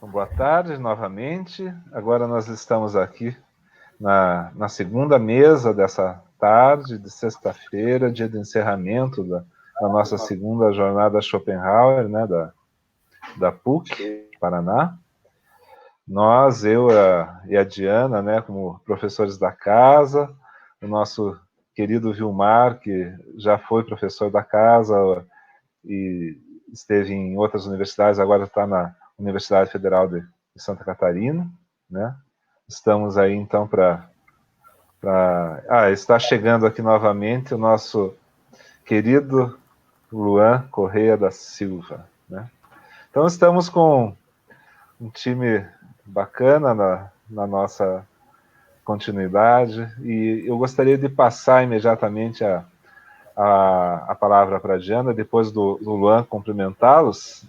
Boa tarde novamente. Agora nós estamos aqui na segunda mesa dessa tarde de sexta-feira, dia de encerramento da nossa segunda jornada Schopenhauer, né, da PUC, Paraná. Nós, e a Diana, né, como professores da casa, o nosso querido Vilmar, que já foi professor da casa e esteve em outras universidades, agora está na Universidade Federal de Santa Catarina, né? Estamos aí, então, está chegando aqui novamente o nosso querido Luan Correia da Silva, né? Então, estamos com um time bacana na nossa continuidade, e eu gostaria de passar imediatamente a palavra para a Diana, depois do Luan cumprimentá-los,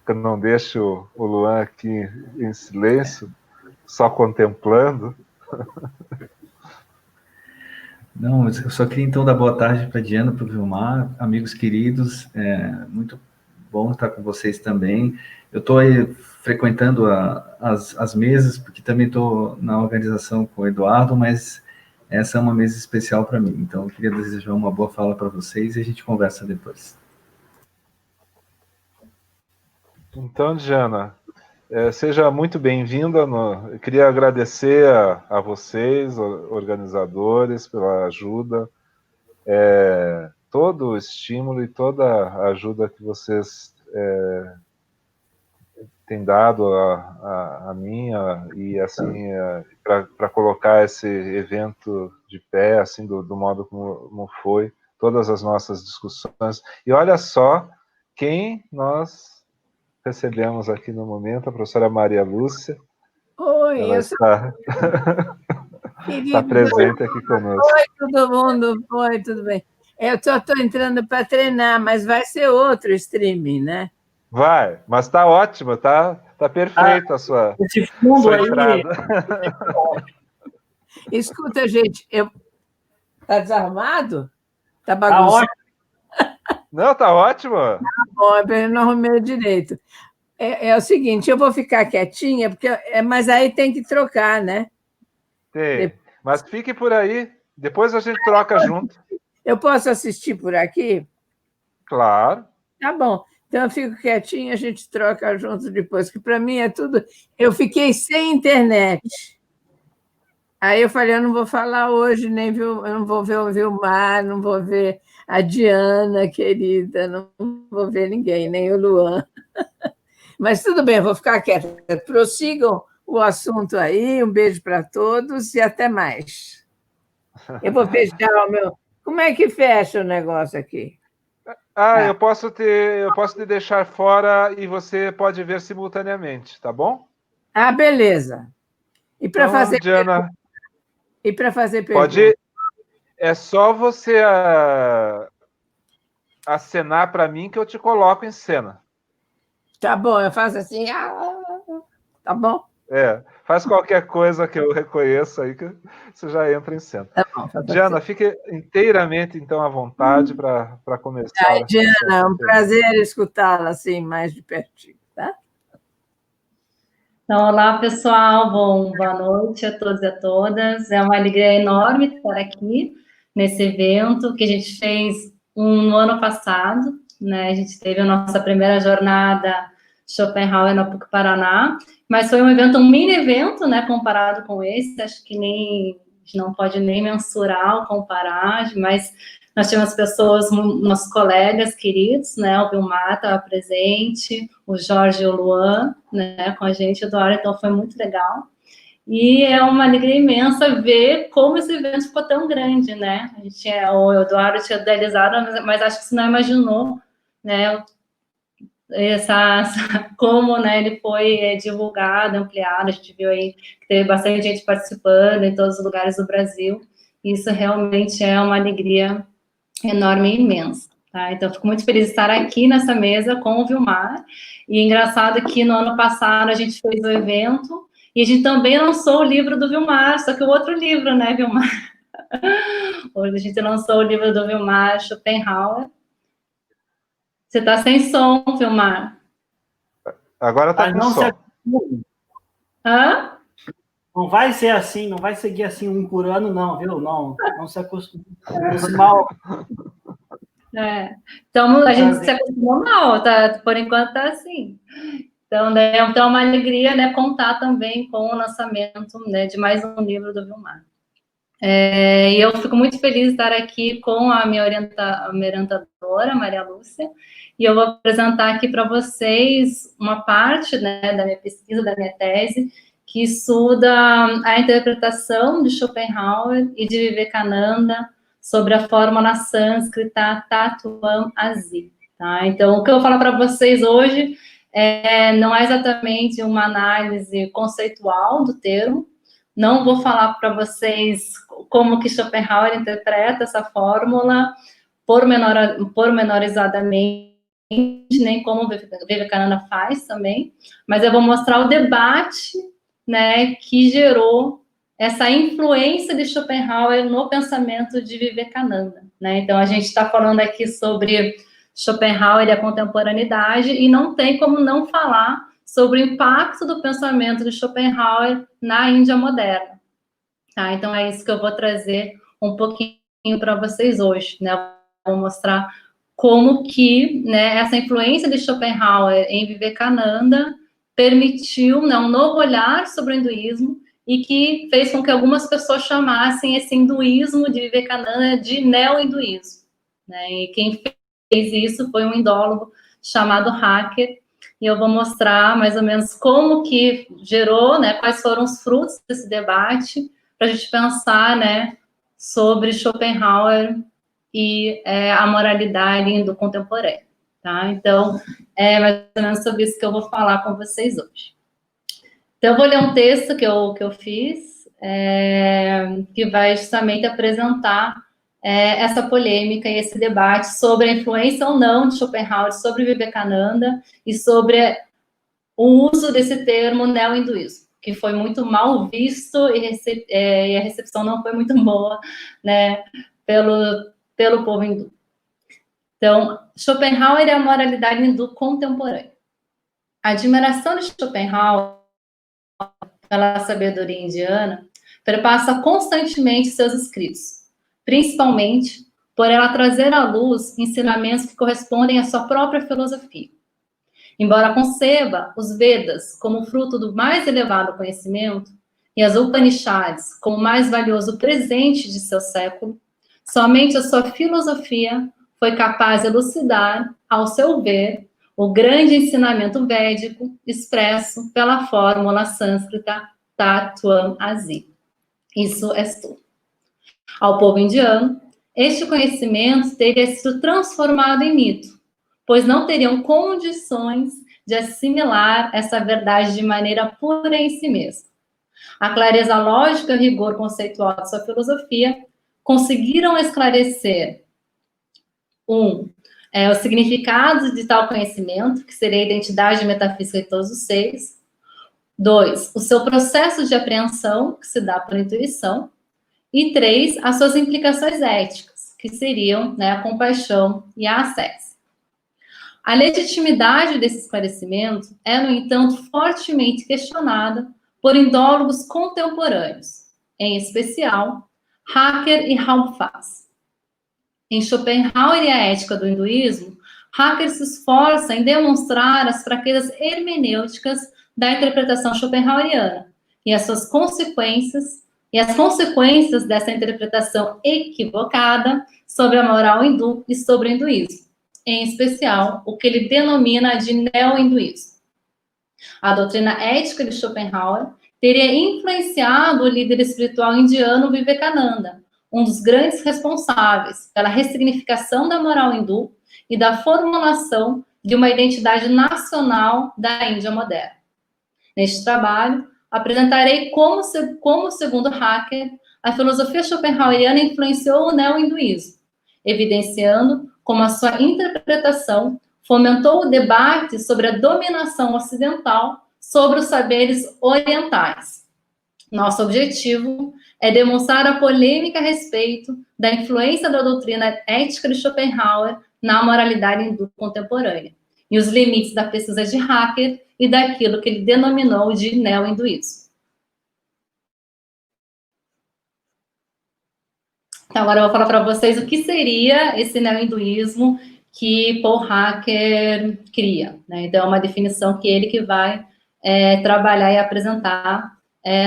que eu não deixo o Luan aqui em silêncio, só contemplando. Não, eu só queria então dar boa tarde para a Diana, para o Vilmar, amigos queridos, muito bom estar com vocês também. Eu estou aí frequentando as mesas, porque também estou na organização com o Eduardo, mas essa é uma mesa especial para mim, então eu queria desejar uma boa fala para vocês e a gente conversa depois. Então, Diana, seja muito bem-vinda. Eu queria agradecer a vocês, organizadores, pela ajuda, todo o estímulo e toda a ajuda que vocês têm dado a mim, e assim, para colocar esse evento de pé, assim, do modo como foi, todas as nossas discussões. E olha só quem nós recebemos aqui no momento, a professora Maria Lúcia. Oi, ela está presente aqui conosco. Oi, todo mundo. Oi, tudo bem. Eu só estou entrando para treinar, mas vai ser outro streaming, né? Vai, mas está ótimo, tá perfeita a sua entrada. Escuta, gente, tá desarmado? Tá bagunçado? Não, tá ótimo. Tá bom, eu não arrumei direito. É o seguinte, eu vou ficar quietinha, mas aí tem que trocar, né? Tem, mas fique por aí, depois a gente troca junto. Eu posso assistir por aqui? Claro. Tá bom, então eu fico quietinha, a gente troca junto depois, que para mim é tudo... Eu fiquei sem internet. Aí eu falei, eu não vou falar hoje, eu não vou ver o Vilmar, não vou ver a Diana, querida, não vou ver ninguém, nem o Luan. Mas tudo bem, eu vou ficar quieta. Prossigam o assunto aí, um beijo para todos e até mais. Eu vou fechar o meu... Como é que fecha o negócio aqui? Eu posso te deixar fora e você pode ver simultaneamente, tá bom? Beleza. E para então, fazer Diana, pergunta? Pode. É só você acenar para mim que eu te coloco em cena. Tá bom, eu faço assim. Tá bom? Faz qualquer coisa que eu reconheça aí que você já entra em cena. Tá bom, Diana, fique inteiramente, então, à vontade para começar. Diana, é um prazer escutá-la assim, mais de pertinho, tá? Então, olá, pessoal. Boa noite a todos e a todas. É uma alegria enorme estar aqui nesse evento que a gente fez no ano passado, né? A gente teve a nossa primeira jornada Schopenhauer na PUC Paraná, mas foi um mini evento, né, comparado com esse. Acho que a gente não pode nem mensurar ou comparar, mas nós tivemos pessoas, nossos colegas queridos, né, o Vilmar estava presente, o Jorge e o Luan, né, com a gente, Eduardo, então foi muito legal. E é uma alegria imensa ver como esse evento ficou tão grande, né? O Eduardo tinha idealizado, mas acho que você não imaginou, né, como, né, ele foi divulgado, ampliado. A gente viu aí que teve bastante gente participando em todos os lugares do Brasil. Isso realmente é uma alegria enorme e imensa. Tá? Então, fico muito feliz de estar aqui nessa mesa com o Vilmar. E engraçado que no ano passado a gente fez o evento e a gente também lançou o livro do Vilmar, só que o outro livro, né, Vilmar? Hoje a gente lançou o livro do Vilmar, Schopenhauer. Você está sem som, Vilmar. Agora tá Mas com não se som. acostume. Hã? Não vai ser assim, não vai seguir assim um por ano, não, viu? Não se acostume. Esse mal. Então, a gente se acostumou mal, tá? Por enquanto tá assim. Então, né, então é uma alegria, né, contar também com o lançamento, né, de mais um livro do Vilmar. E eu fico muito feliz de estar aqui com a minha orientadora, Maria Lúcia, e eu vou apresentar aqui para vocês uma parte, né, da minha pesquisa, da minha tese, que estuda a interpretação de Schopenhauer e de Vivekananda sobre a fórmula sânscrita Tattvam Asi. Tá? Então, o que eu vou falar para vocês hoje não é exatamente uma análise conceitual do termo, não vou falar para vocês como que Schopenhauer interpreta essa fórmula pormenorizadamente, nem como Vivekananda faz também, mas eu vou mostrar o debate, né, que gerou essa influência de Schopenhauer no pensamento de Vivekananda, né? Então, a gente está falando aqui sobre Schopenhauer e a contemporaneidade, e não tem como não falar sobre o impacto do pensamento de Schopenhauer na Índia moderna. Tá? Então, é isso que eu vou trazer um pouquinho para vocês hoje, né? Eu vou mostrar como que, né, essa influência de Schopenhauer em Vivekananda permitiu, né, um novo olhar sobre o hinduísmo e que fez com que algumas pessoas chamassem esse hinduísmo de Vivekananda de neo-hinduísmo, né? E quem fez isso foi um indólogo chamado Hacker, e eu vou mostrar mais ou menos como que gerou, né, quais foram os frutos desse debate, para a gente pensar, né, sobre Schopenhauer e a moralidade do contemporâneo, tá? Então, é mais ou menos sobre isso que eu vou falar com vocês hoje. Então, eu vou ler um texto que eu fiz, que vai justamente apresentar essa polêmica e esse debate sobre a influência ou não de Schopenhauer sobre Vivekananda e sobre o uso desse termo neo-hinduísmo, que foi muito mal visto e a recepção não foi muito boa, né, pelo povo hindu. Então, Schopenhauer é a moralidade hindu contemporânea. A admiração de Schopenhauer pela sabedoria indiana perpassa constantemente seus escritos, principalmente por ela trazer à luz ensinamentos que correspondem à sua própria filosofia. Embora conceba os Vedas como fruto do mais elevado conhecimento e as Upanishads como o mais valioso presente de seu século, somente a sua filosofia foi capaz de elucidar, ao seu ver, o grande ensinamento védico expresso pela fórmula sânscrita Tattvam Asi. Isso é tudo. Ao povo indiano, este conhecimento teria sido transformado em mito, pois não teriam condições de assimilar essa verdade de maneira pura em si mesma. A clareza lógica e o rigor conceitual de sua filosofia conseguiram esclarecer o significado de tal conhecimento, que seria a identidade metafísica de todos os seres. 2, o seu processo de apreensão, que se dá por intuição. E 3, as suas implicações éticas, que seriam, né, a compaixão e a ascese. A legitimidade desse esclarecimento é, no entanto, fortemente questionada por indólogos contemporâneos, em especial Hacker e Halbfass. Em Schopenhauer e a Ética do Hinduísmo, Hacker se esforça em demonstrar as fraquezas hermenêuticas da interpretação schopenhaueriana e as suas consequências, e as consequências dessa interpretação equivocada sobre a moral hindu e sobre o hinduísmo, em especial o que ele denomina de neo-hinduísmo. A doutrina ética de Schopenhauer teria influenciado o líder espiritual indiano Vivekananda, um dos grandes responsáveis pela ressignificação da moral hindu e da formulação de uma identidade nacional da Índia moderna. Neste trabalho, apresentarei como segundo Hacker, a filosofia schopenhaueriana influenciou o neo-hinduísmo, evidenciando como a sua interpretação fomentou o debate sobre a dominação ocidental sobre os saberes orientais. Nosso objetivo é demonstrar a polêmica a respeito da influência da doutrina ética de Schopenhauer na moralidade hindu contemporânea e os limites da pesquisa de Hacker e daquilo que ele denominou de neo-hinduísmo. Então, agora eu vou falar para vocês o que seria esse neo-hinduísmo que Paul Hacker cria, né? Então, é uma definição que ele que vai trabalhar e apresentar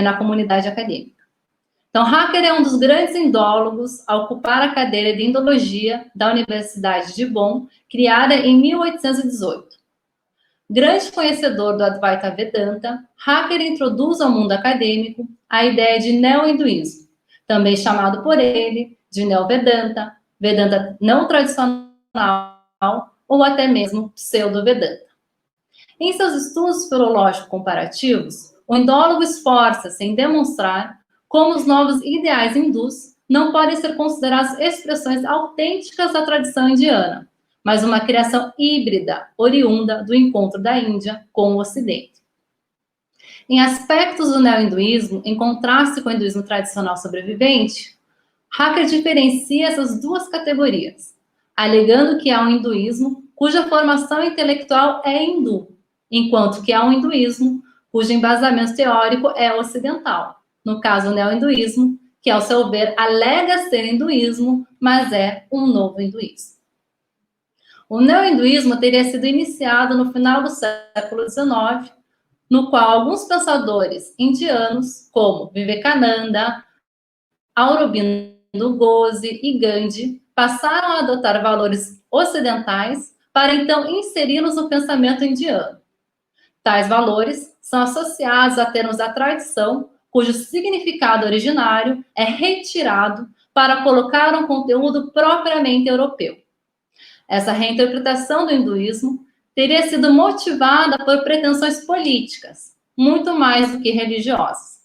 na comunidade acadêmica. Então, Hacker é um dos grandes indólogos a ocupar a cadeira de Indologia da Universidade de Bonn, criada em 1818. Grande conhecedor do Advaita Vedanta, Hacker introduz ao mundo acadêmico a ideia de neo-hinduísmo, também chamado por ele de neo-Vedanta, Vedanta não tradicional ou até mesmo pseudo-Vedanta. Em seus estudos filológicos comparativos, o indólogo esforça-se em demonstrar como os novos ideais hindus não podem ser considerados expressões autênticas da tradição indiana, mas uma criação híbrida, oriunda do encontro da Índia com o Ocidente. Em aspectos do neo-hinduísmo, em contraste com o hinduísmo tradicional sobrevivente, Hacker diferencia essas duas categorias, alegando que há um hinduísmo cuja formação intelectual é hindu, enquanto que há um hinduísmo cujo embasamento teórico é ocidental. No caso, o neo-hinduísmo, que, ao seu ver, alega ser hinduísmo, mas é um novo hinduísmo. O neo-hinduísmo teria sido iniciado no final do século XIX, no qual alguns pensadores indianos, como Vivekananda, Aurobindo Ghosh e Gandhi, passaram a adotar valores ocidentais para então inseri-los no pensamento indiano. Tais valores são associados a termos da tradição, cujo significado originário é retirado para colocar um conteúdo propriamente europeu. Essa reinterpretação do hinduísmo teria sido motivada por pretensões políticas, muito mais do que religiosas.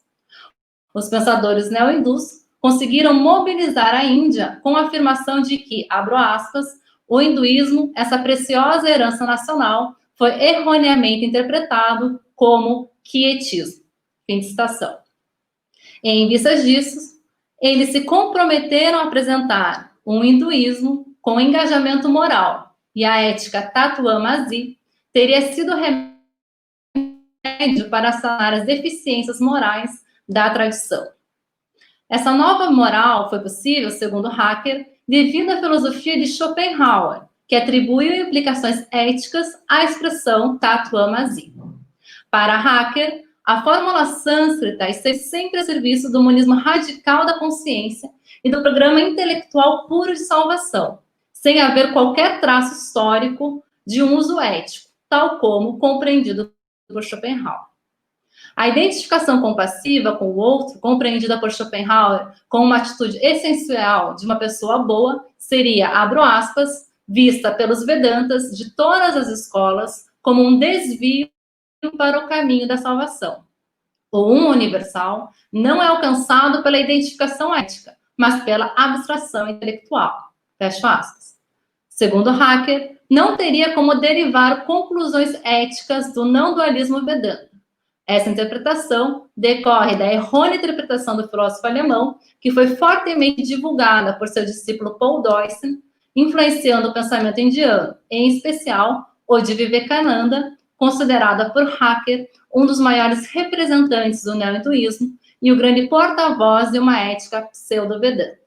Os pensadores neo-hindus conseguiram mobilizar a Índia com a afirmação de que, abro aspas, o hinduísmo, essa preciosa herança nacional, foi erroneamente interpretado como quietismo. Fim de citação. Em vista disso, eles se comprometeram a apresentar um hinduísmo com engajamento moral, e a ética Tattva-Masi teria sido remédio para sanar as deficiências morais da tradição. Essa nova moral foi possível, segundo Hacker, devido à filosofia de Schopenhauer, que atribuiu implicações éticas à expressão Tattva-Masi. Para Hacker, a fórmula sânscrita está sempre a serviço do monismo radical da consciência e do programa intelectual puro de salvação, sem haver qualquer traço histórico de um uso ético, tal como compreendido por Schopenhauer. A identificação compassiva com o outro, compreendida por Schopenhauer como uma atitude essencial de uma pessoa boa, seria, abro aspas, vista pelos Vedantas de todas as escolas como um desvio para o caminho da salvação. O um universal não é alcançado pela identificação ética, mas pela abstração intelectual. Fecho aspas. Segundo Hacker, não teria como derivar conclusões éticas do não-dualismo Vedanta. Essa interpretação decorre da errônea interpretação do filósofo alemão, que foi fortemente divulgada por seu discípulo Paul Deussen, influenciando o pensamento indiano, em especial o de Vivekananda, considerada por Hacker um dos maiores representantes do neo-hinduísmo e o grande porta-voz de uma ética pseudo-vedanta.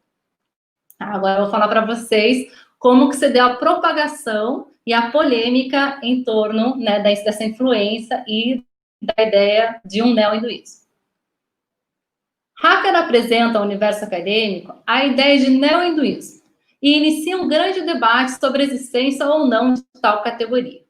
Agora eu vou falar para vocês como que se deu a propagação e a polêmica em torno, né, dessa influência e da ideia de um neo-hinduísmo. Hacker apresenta ao universo acadêmico a ideia de neo-hinduísmo e inicia um grande debate sobre a existência ou não de tal categoria.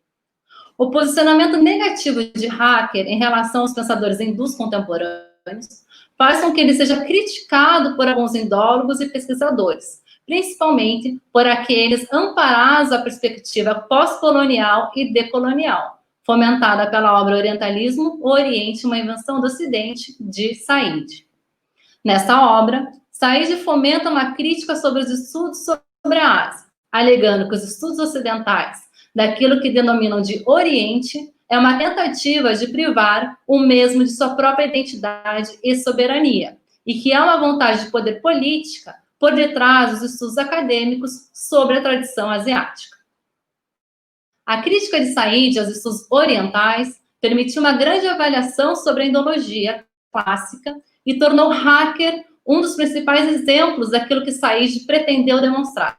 O posicionamento negativo de Hacker em relação aos pensadores hindus contemporâneos faz com que ele seja criticado por alguns indólogos e pesquisadores, principalmente por aqueles amparados à perspectiva pós-colonial e decolonial, fomentada pela obra Orientalismo, o Oriente, uma invenção do Ocidente, de Said. Nessa obra, Said fomenta uma crítica sobre os estudos sobre a Ásia, alegando que os estudos ocidentais daquilo que denominam de Oriente é uma tentativa de privar o mesmo de sua própria identidade e soberania, e que há uma vontade de poder política por detrás dos estudos acadêmicos sobre a tradição asiática. A crítica de Said aos estudos orientais permitiu uma grande avaliação sobre a indologia clássica e tornou Hacker um dos principais exemplos daquilo que Said pretendeu demonstrar.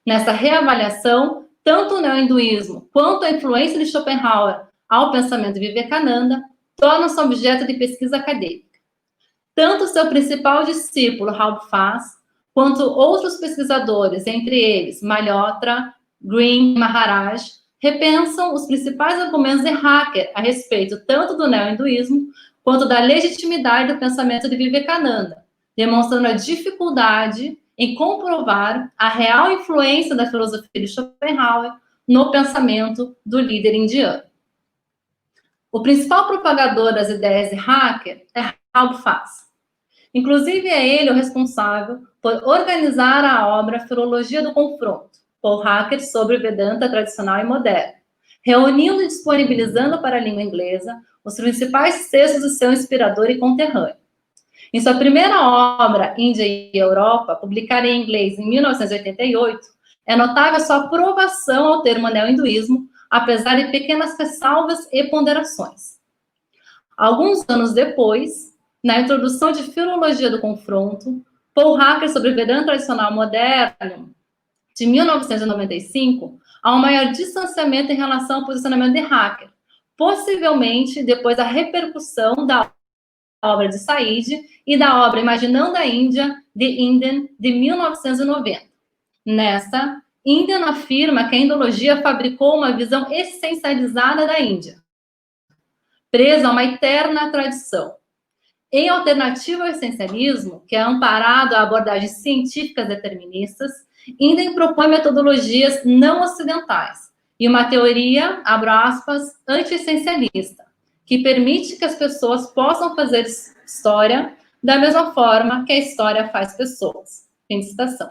Nessa reavaliação, tanto o neo-hinduísmo quanto a influência de Schopenhauer ao pensamento de Vivekananda tornam-se objeto de pesquisa acadêmica. Tanto seu principal discípulo, Raul Faz, quanto outros pesquisadores, entre eles Malhotra, Green e Maharaj, repensam os principais argumentos de Hacker a respeito tanto do neo-hinduísmo quanto da legitimidade do pensamento de Vivekananda, demonstrando a dificuldade em comprovar a real influência da filosofia de Schopenhauer no pensamento do líder indiano. O principal propagador das ideias de Hacker é Raul Faz. Inclusive, é ele o responsável por organizar a obra Filologia do Confronto, Paul Hacker sobre Vedanta tradicional e moderno, reunindo e disponibilizando para a língua inglesa os principais textos do seu inspirador e conterrâneo. Em sua primeira obra, Índia e Europa, publicada em inglês em 1988, é notável sua aprovação ao termo neo-hinduísmo, apesar de pequenas ressalvas e ponderações. Alguns anos depois, na introdução de Filologia do Confronto, Paul Hacker sobre Vedanta tradicional moderno, de 1995, há um maior distanciamento em relação ao posicionamento de Hacker, possivelmente depois da repercussão da obra de Said e da obra Imaginando a Índia, de Inden, de 1990. Nessa, Inden afirma que a indologia fabricou uma visão essencializada da Índia, presa a uma eterna tradição. Em alternativa ao essencialismo, que é amparado a abordagens científicas deterministas, Inden propõe metodologias não ocidentais e uma teoria, abro aspas, anti-essencialista, que permite que as pessoas possam fazer história da mesma forma que a história faz pessoas. Fim de citação.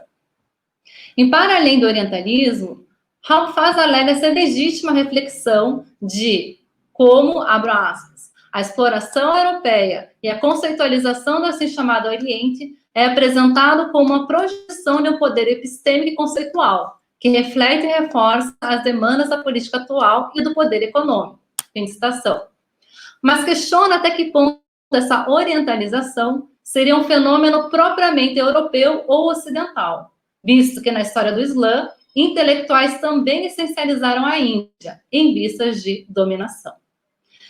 Em paralelo do orientalismo, Raul Faz alega ser legítima reflexão de como, abro aspas, a exploração europeia e a conceitualização do assim chamado Oriente é apresentado como uma projeção de um poder epistêmico e conceitual, que reflete e reforça as demandas da política atual e do poder econômico. Fim de citação. Mas questiona até que ponto essa orientalização seria um fenômeno propriamente europeu ou ocidental, visto que na história do Islã, intelectuais também essencializaram a Índia, em vistas de dominação.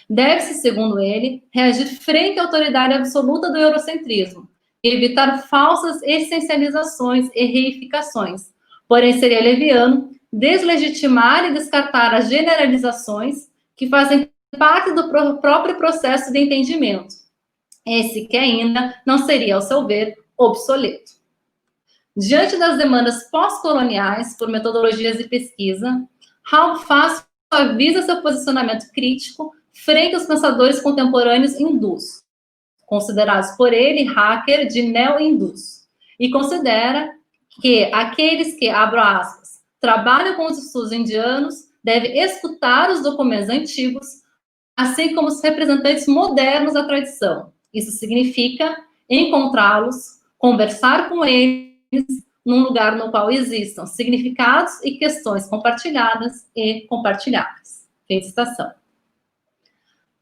Deve-se, segundo ele, reagir frente à autoridade absoluta do eurocentrismo e evitar falsas essencializações e reificações. Porém, seria leviano deslegitimar e descartar as generalizações que fazem parte do próprio processo de entendimento. Esse que ainda não seria, ao seu ver, obsoleto. Diante das demandas pós-coloniais por metodologias de pesquisa, Raul Faz avisa seu posicionamento crítico frente aos pensadores contemporâneos hindus, considerados por ele Hacker de neo-hindus, e considera que aqueles que, abro aspas, trabalham com os estudos indianos devem escutar os documentos antigos, assim como os representantes modernos da tradição. Isso significa encontrá-los, conversar com eles num lugar no qual existam significados e questões compartilhadas e compartilháveis. Fim de citação.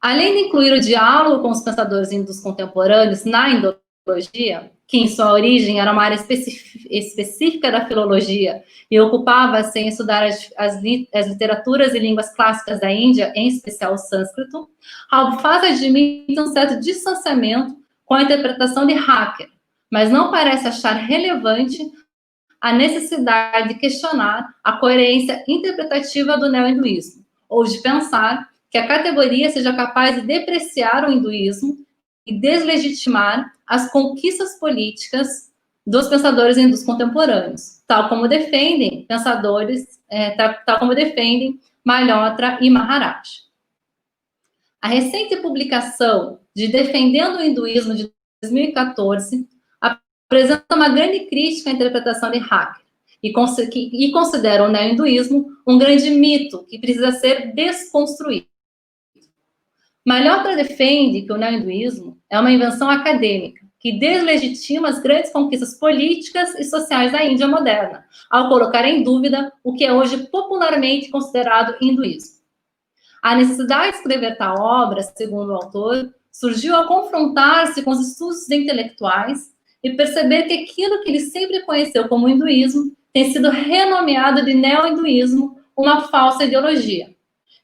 Além de incluir o diálogo com os pensadores hindus contemporâneos na indologia, que em sua origem era uma área específica da filologia e ocupava-se em estudar as literaturas e línguas clássicas da Índia, em especial o sânscrito, Raul Faz admite um certo distanciamento com a interpretação de Hacker, mas não parece achar relevante a necessidade de questionar a coerência interpretativa do neo-hinduísmo, ou de pensar que a categoria seja capaz de depreciar o hinduísmo e deslegitimar as conquistas políticas dos pensadores hindus contemporâneos, tal como defendem Malhotra e Maharaj. A recente publicação de Defendendo o Hinduísmo de 2014 apresenta uma grande crítica à interpretação de Hacker e considera o neo-hinduísmo um grande mito que precisa ser desconstruído. Malhotra defende que o neo-hinduísmo é uma invenção acadêmica que deslegitima as grandes conquistas políticas e sociais da Índia moderna, ao colocar em dúvida o que é hoje popularmente considerado hinduísmo. A necessidade de escrever tal obra, segundo o autor, surgiu ao confrontar-se com os estudos intelectuais e perceber que aquilo que ele sempre conheceu como hinduísmo tem sido renomeado de neo-hinduísmo, uma falsa ideologia,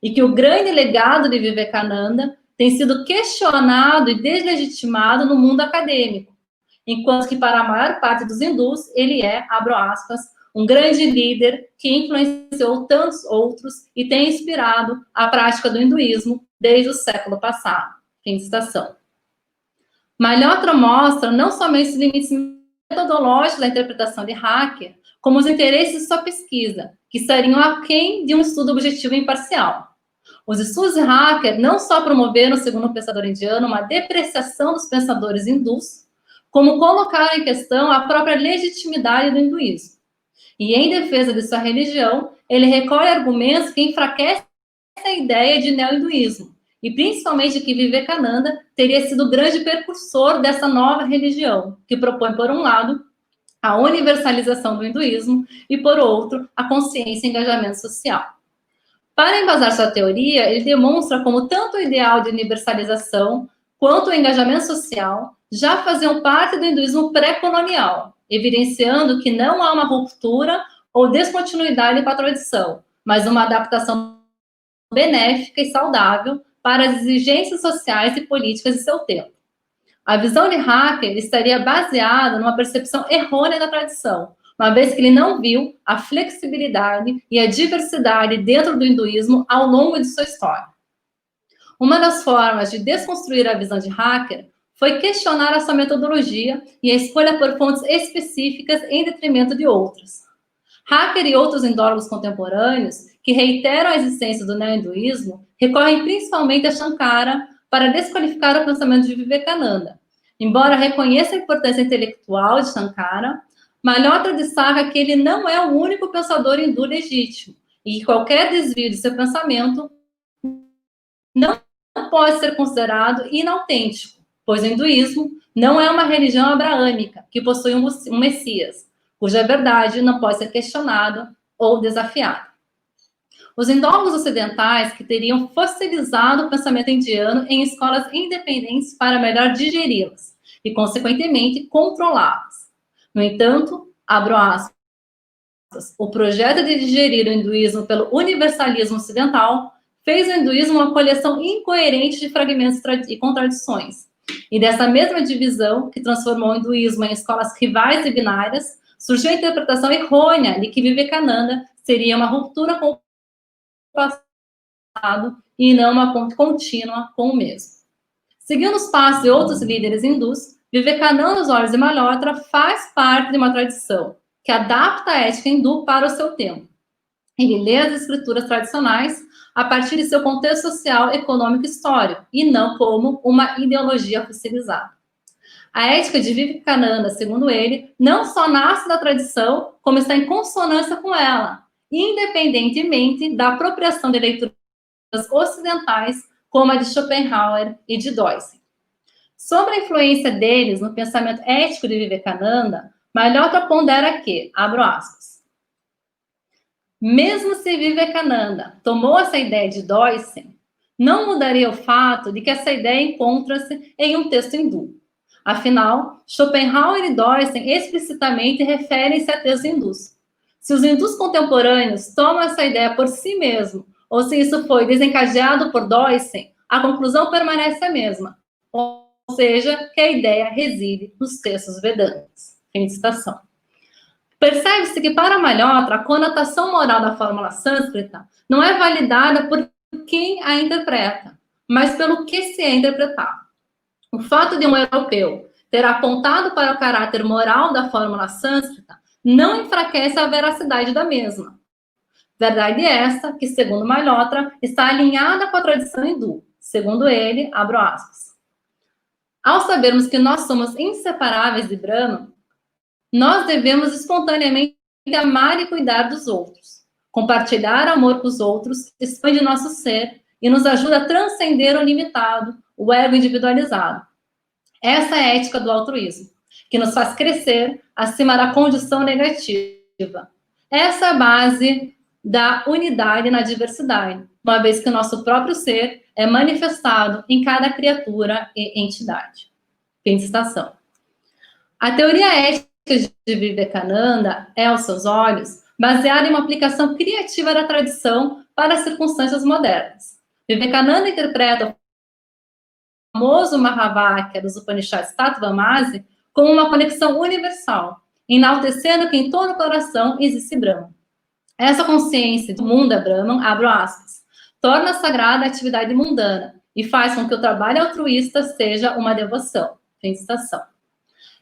e que o grande legado de Vivekananda tem sido questionado e deslegitimado no mundo acadêmico, enquanto que para a maior parte dos hindus ele é, abro aspas, um grande líder que influenciou tantos outros e tem inspirado a prática do hinduísmo desde o século passado. Fim de citação. Malhotra mostra não somente os limites metodológicos da interpretação de Hacker, como os interesses de sua pesquisa, que estariam aquém de um estudo objetivo e imparcial. Os estudos de Hacker não só promoveram, segundo o pensador indiano, uma depreciação dos pensadores hindus, como colocaram em questão a própria legitimidade do hinduísmo. E em defesa de sua religião, ele recolhe argumentos que enfraquecem a ideia de neo-hinduísmo, e principalmente que Vivekananda teria sido o grande precursor dessa nova religião, que propõe, por um lado, a universalização do hinduísmo e, por outro, a consciência e engajamento social. Para embasar sua teoria, ele demonstra como tanto o ideal de universalização quanto o engajamento social já faziam parte do hinduísmo pré-colonial, evidenciando que não há uma ruptura ou descontinuidade com a tradição, mas uma adaptação benéfica e saudável para as exigências sociais e políticas de seu tempo. A visão de Hacker estaria baseada numa percepção errônea da tradição, uma vez que ele não viu a flexibilidade e a diversidade dentro do hinduísmo ao longo de sua história. Uma das formas de desconstruir a visão de Hacker foi questionar a sua metodologia e a escolha por fontes específicas em detrimento de outras. Hacker e outros indólogos contemporâneos, que reiteram a existência do neo-hinduísmo, recorrem principalmente a Shankara para desqualificar o pensamento de Vivekananda. Embora reconheça a importância intelectual de Shankara, Malhotra destaca que ele não é o único pensador hindu legítimo e que qualquer desvio de seu pensamento não pode ser considerado inautêntico, pois o hinduísmo não é uma religião abraâmica que possui um Messias, cuja verdade não pode ser questionada ou desafiada. Os indólogos ocidentais que teriam fossilizado o pensamento indiano em escolas independentes para melhor digeri-las e, consequentemente, controlá-las. No entanto, abro aspas, o projeto de digerir o hinduísmo pelo universalismo ocidental fez o hinduísmo uma coleção incoerente de fragmentos e contradições. E dessa mesma divisão, que transformou o hinduísmo em escolas rivais e binárias, surgiu a interpretação errônea de que Vivekananda seria uma ruptura com o passado e não uma ponte contínua com o mesmo. Seguindo os passos de outros líderes hindus, Vivekananda, nos olhos de Malhotra, faz parte de uma tradição que adapta a ética hindu para o seu tempo. Ele lê as escrituras tradicionais a partir de seu contexto social, econômico e histórico, e não como uma ideologia oficializada. A ética de Vivekananda, segundo ele, não só nasce da tradição, como está em consonância com ela, independentemente da apropriação de leituras ocidentais, como a de Schopenhauer e de Deussen. Sobre a influência deles no pensamento ético de Vivekananda, Malhotra pondera que, abro aspas, mesmo se Vivekananda tomou essa ideia de Deussen, não mudaria o fato de que essa ideia encontra-se em um texto hindu. Afinal, Schopenhauer e Deussen explicitamente referem-se a textos hindus. Se os hindus contemporâneos tomam essa ideia por si mesmos, ou se isso foi desencadeado por Deussen, a conclusão permanece a mesma, ou seja, que a ideia reside nos textos vedantas. Fim de citação. Percebe-se que para Malhotra, a conotação moral da fórmula sânscrita não é validada por quem a interpreta, mas pelo que se é interpretado. O fato de um europeu ter apontado para o caráter moral da fórmula sânscrita não enfraquece a veracidade da mesma. Verdade esta que, segundo Malhotra, está alinhada com a tradição hindu. Segundo ele, abro aspas, ao sabermos que nós somos inseparáveis de Brahma, nós devemos espontaneamente amar e cuidar dos outros. Compartilhar amor com os outros expande nosso ser e nos ajuda a transcender o limitado, o ego individualizado. Essa é a ética do altruísmo, que nos faz crescer acima da condição negativa. Essa é a base da unidade na diversidade, uma vez que o nosso próprio ser é manifestado em cada criatura e entidade. Fim de citação. A teoria ética de Vivekananda é, aos seus olhos, baseada em uma aplicação criativa da tradição para as circunstâncias modernas. Vivekananda interpreta o famoso Mahavakya dos Upanishads Tattvamasi como uma conexão universal, enaltecendo que em todo o coração existe Brahman. Essa consciência do mundo é Brahman, abro aspas, torna sagrada a atividade mundana e faz com que o trabalho altruísta seja uma devoção. Fim de citação.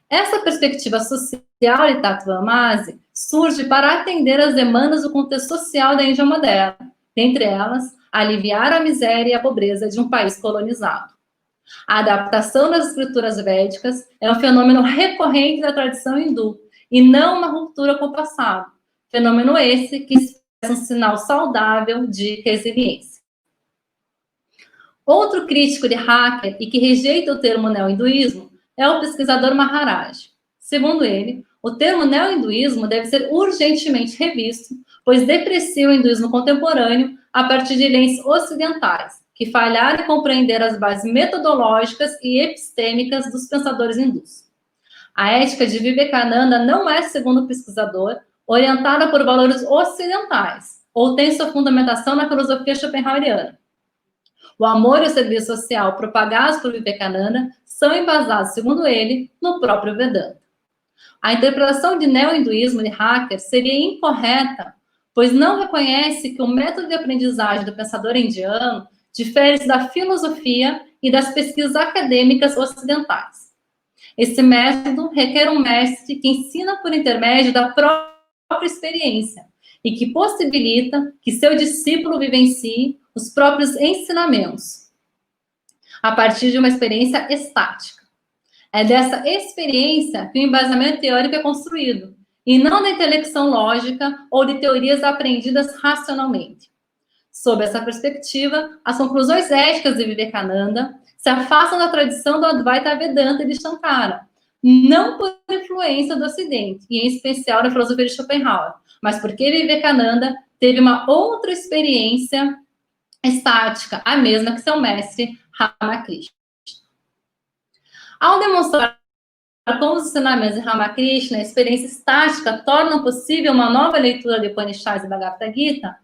Essa perspectiva social de Tattvamasi surge para atender às demandas do contexto social da Índia moderna, dentre elas, aliviar a miséria e a pobreza de um país colonizado. A adaptação das escrituras védicas é um fenômeno recorrente da tradição hindu, e não uma ruptura com o passado. Fenômeno esse que expressa um sinal saudável de resiliência. Outro crítico de Hacker e que rejeita o termo neo-hinduísmo é o pesquisador Maharaj. Segundo ele, o termo neo-hinduísmo deve ser urgentemente revisto, pois deprecia o hinduísmo contemporâneo a partir de lentes ocidentais, que falharam em compreender as bases metodológicas e epistêmicas dos pensadores hindus. A ética de Vivekananda não é, segundo o pesquisador, orientada por valores ocidentais, ou tem sua fundamentação na filosofia schopenhaueriana. O amor e o serviço social propagados por Vivekananda são embasados, segundo ele, no próprio Vedanta. A interpretação de neo-hinduísmo de Hacker seria incorreta, pois não reconhece que o método de aprendizagem do pensador indiano difere-se da filosofia e das pesquisas acadêmicas ocidentais. Esse método requer um mestre que ensina por intermédio da própria experiência e que possibilita que seu discípulo vivencie os próprios ensinamentos a partir de uma experiência estática. É dessa experiência que o embasamento teórico é construído, e não da intelecção lógica ou de teorias aprendidas racionalmente. Sob essa perspectiva, as conclusões éticas de Vivekananda se afastam da tradição do Advaita Vedanta e de Shankara, não por influência do Ocidente, e em especial da filosofia de Schopenhauer, mas porque Vivekananda teve uma outra experiência estática, a mesma que seu mestre Ramakrishna. Ao demonstrar como os ensinamentos de Ramakrishna, a experiência estática, tornam possível uma nova leitura de Upanishads e Bhagavad Gita,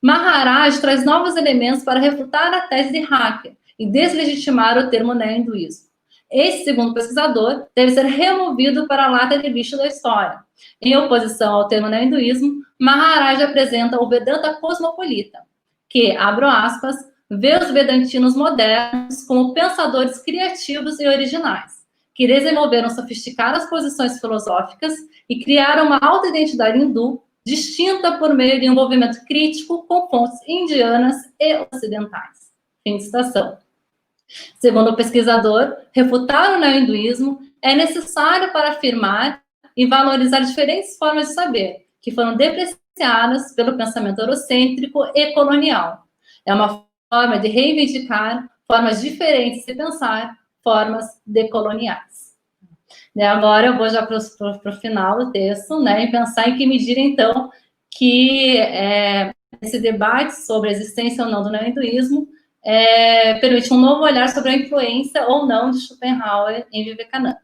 Maharaj traz novos elementos para refutar a tese de Hacker e deslegitimar o termo neo-hinduísmo. Esse, segundo o pesquisador, deve ser removido para a lata de lixo da história. Em oposição ao termo neo-hinduísmo, Maharaj apresenta o Vedanta cosmopolita, que, abro aspas, vê os vedantinos modernos como pensadores criativos e originais, que desenvolveram sofisticadas posições filosóficas e criaram uma auto-identidade hindu distinta por meio de um envolvimento crítico com fontes indianas e ocidentais. Fim de citação. Segundo o pesquisador, refutar o neo-hinduísmo é necessário para afirmar e valorizar diferentes formas de saber, que foram depreciadas pelo pensamento eurocêntrico e colonial. É uma forma de reivindicar formas diferentes de pensar, formas decoloniais. Agora eu vou já para o final do texto, e pensar em que medida, então, que esse debate sobre a existência ou não do neo-hinduísmo permite um novo olhar sobre a influência ou não de Schopenhauer em Vivekananda.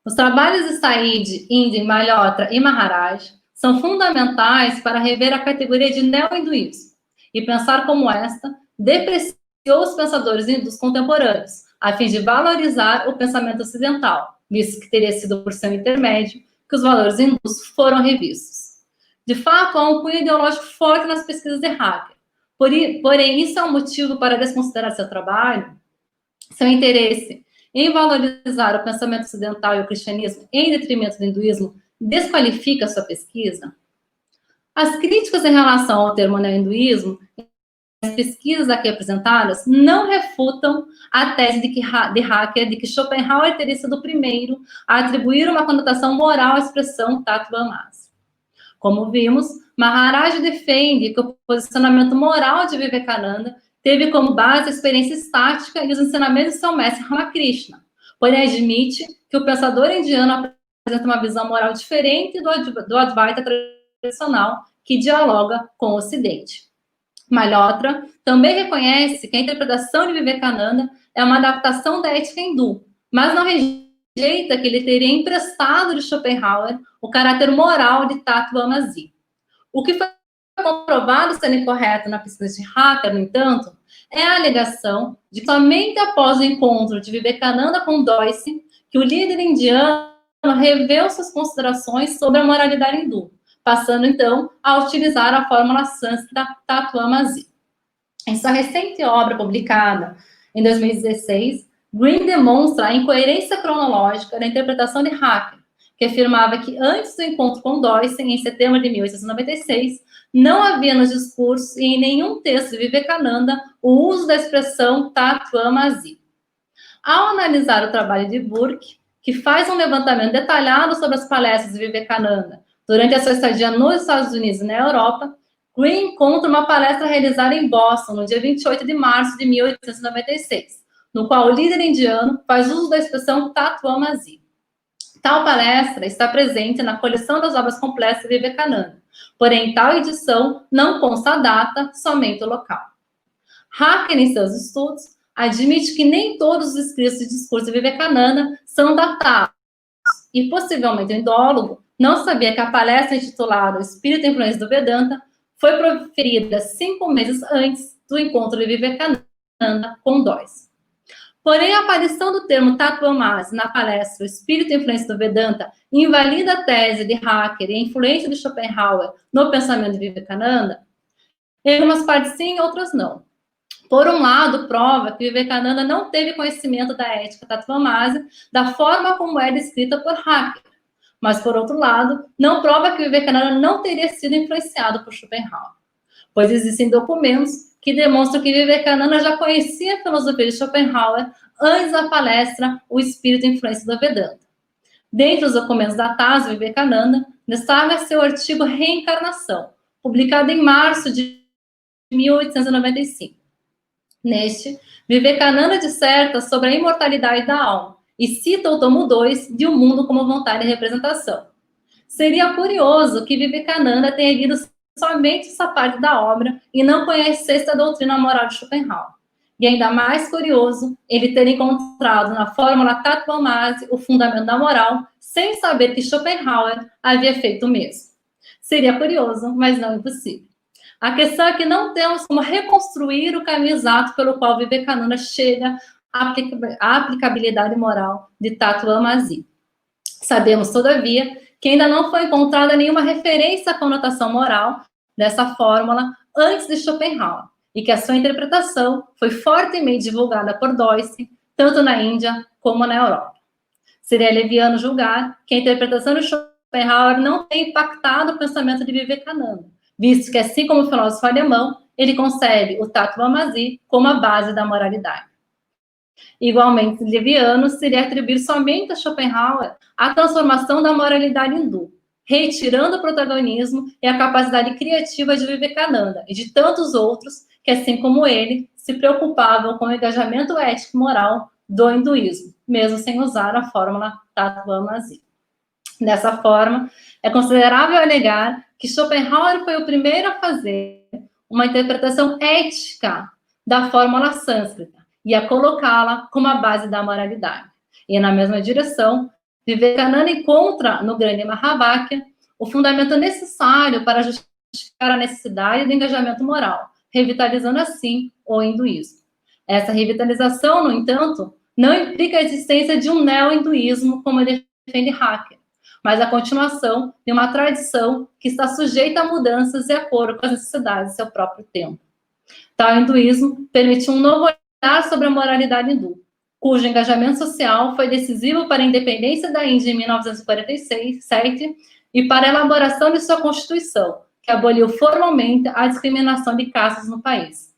Os trabalhos de Said, Indy, Malhotra e Maharaj são fundamentais para rever a categoria de neo-hinduísmo e pensar como esta depreciou os pensadores hindus contemporâneos, a fim de valorizar o pensamento ocidental, visto que teria sido por seu intermédio que os valores hindus foram revistos. De fato, há um cunho ideológico forte nas pesquisas de Hacker. Porém, isso é um motivo para desconsiderar seu trabalho, seu interesse em valorizar o pensamento ocidental e o cristianismo em detrimento do hinduísmo desqualifica sua pesquisa? As críticas em relação ao termo neo-hinduísmo, as pesquisas aqui apresentadas, não refutam a tese de Hacker de que Schopenhauer teria sido o primeiro a atribuir uma conotação moral à expressão Tattvamasi. Como vimos, Maharaj defende que o posicionamento moral de Vivekananda teve como base a experiência estática e os ensinamentos de seu mestre Ramakrishna, porém admite que o pensador indiano apresenta uma visão moral diferente do Advaita tradicional, que dialoga com o Ocidente. Malhotra também reconhece que a interpretação de Vivekananda é uma adaptação da ética hindu, mas não rejeita que ele teria emprestado de Schopenhauer o caráter moral de Tatvamasi. O que foi comprovado sendo incorreto na pesquisa de Hacker, no entanto, é a alegação de que somente após o encontro de Vivekananda com Doyce, que o líder indiano reveu suas considerações sobre a moralidade hindu, passando, então, a utilizar a fórmula sânscrita Tatvamasi. Em sua recente obra publicada em 2016, Green demonstra a incoerência cronológica da interpretação de Hacker, que afirmava que antes do encontro com Doyce, em setembro de 1896, não havia nos discursos e em nenhum texto de Vivekananda o uso da expressão Tatvamasi. Ao analisar o trabalho de Burke, que faz um levantamento detalhado sobre as palestras de Vivekananda durante a sua estadia nos Estados Unidos e na Europa, Green encontra uma palestra realizada em Boston, no dia 28 de março de 1896, no qual o líder indiano faz uso da expressão Tatvamasi. Tal palestra está presente na coleção das obras completas de Vivekananda, porém, em tal edição não consta a data, somente o local. Hacker, em seus estudos, admite que nem todos os escritos de discurso de Vivekananda são datados, e possivelmente o indólogo não sabia que a palestra intitulada O Espírito e Influência do Vedanta foi proferida 5 meses antes do encontro de Vivekananda com Doyce. Porém, a aparição do termo Tatvamasi na palestra O Espírito e Influência do Vedanta invalida a tese de Hacker e a influência de Schopenhauer no pensamento de Vivekananda. Em algumas partes sim, em outras não. Por um lado, prova que Vivekananda não teve conhecimento da ética Tatvamasi da forma como é descrita por Hacker. Mas, por outro lado, não prova que Vivekananda não teria sido influenciado por Schopenhauer, pois existem documentos que demonstram que Vivekananda já conhecia a filosofia de Schopenhauer antes da palestra O Espírito e Influência do Vedanta. Dentre os documentos datados de Vivekananda, destaca seu artigo Reencarnação, publicado em março de 1895. Neste, Vivekananda disserta sobre a imortalidade da alma e cita o tomo 2 de O Mundo como Vontade e Representação. Seria curioso que Vivekananda tenha lido somente essa parte da obra e não conhecesse a doutrina moral de Schopenhauer. E ainda mais curioso, ele ter encontrado na fórmula Tatvamasi o fundamento da moral, sem saber que Schopenhauer havia feito o mesmo. Seria curioso, mas não impossível. A questão é que não temos como reconstruir o caminho exato pelo qual Vivekananda chega à aplicabilidade moral de Tatvamasi. Sabemos, todavia, que ainda não foi encontrada nenhuma referência à conotação moral dessa fórmula antes de Schopenhauer, e que a sua interpretação foi fortemente divulgada por Doyce, tanto na Índia como na Europa. Seria leviano julgar que a interpretação de Schopenhauer não tem impactado o pensamento de Vivekananda, visto que, assim como o filósofo alemão, ele concebe o Tatvamasi como a base da moralidade. Igualmente leviano seria atribuir somente a Schopenhauer a transformação da moralidade hindu, retirando o protagonismo e a capacidade criativa de Vivekananda e de tantos outros que, assim como ele, se preocupavam com o engajamento ético e moral do hinduísmo, mesmo sem usar a fórmula Tatvamasi. Dessa forma, é considerável alegar que Schopenhauer foi o primeiro a fazer uma interpretação ética da fórmula sânscrita e a colocá-la como a base da moralidade. E na mesma direção, Vivekananda encontra no grande Mahavakya o fundamento necessário para justificar a necessidade do engajamento moral, revitalizando assim o hinduísmo. Essa revitalização, no entanto, não implica a existência de um neo-hinduísmo, como defende Hacker, mas a continuação de uma tradição que está sujeita a mudanças de acordo com as necessidades do seu próprio tempo. Tal hinduísmo permitiu um novo olhar sobre a moralidade hindu, cujo engajamento social foi decisivo para a independência da Índia em 1947 e para a elaboração de sua Constituição, que aboliu formalmente a discriminação de castas no país.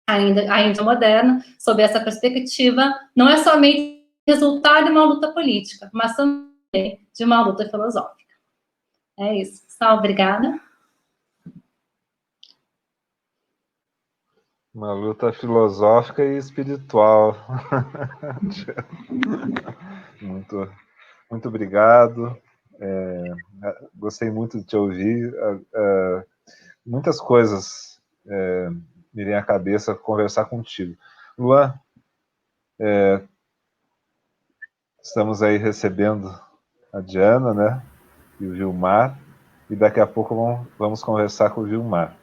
A Índia moderna, sob essa perspectiva, não é somente resultado de uma luta política, mas também de uma luta filosófica. É isso. Só obrigada. Uma luta filosófica e espiritual. Muito obrigado. Gostei muito de te ouvir. Muitas coisas me vem à cabeça conversar contigo. Luan, estamos aí recebendo a Diana, né, e o Vilmar, e daqui a pouco vamos conversar com o Vilmar.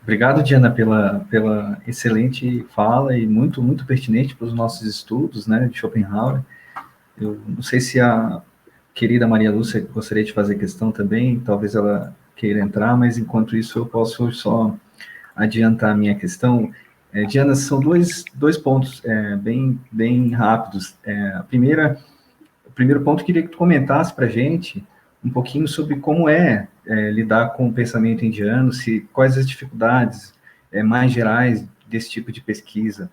Obrigado, Diana, pela excelente fala e muito, muito pertinente para os nossos estudos, né, de Schopenhauer. Eu não sei se a querida Maria Lúcia gostaria de fazer questão também, talvez ela queira entrar, mas enquanto isso eu posso só adiantar a minha questão. Diana, são dois pontos bem rápidos. O primeiro ponto, eu queria que tu comentasse para a gente um pouquinho sobre como lidar com o pensamento indiano, quais as dificuldades mais gerais desse tipo de pesquisa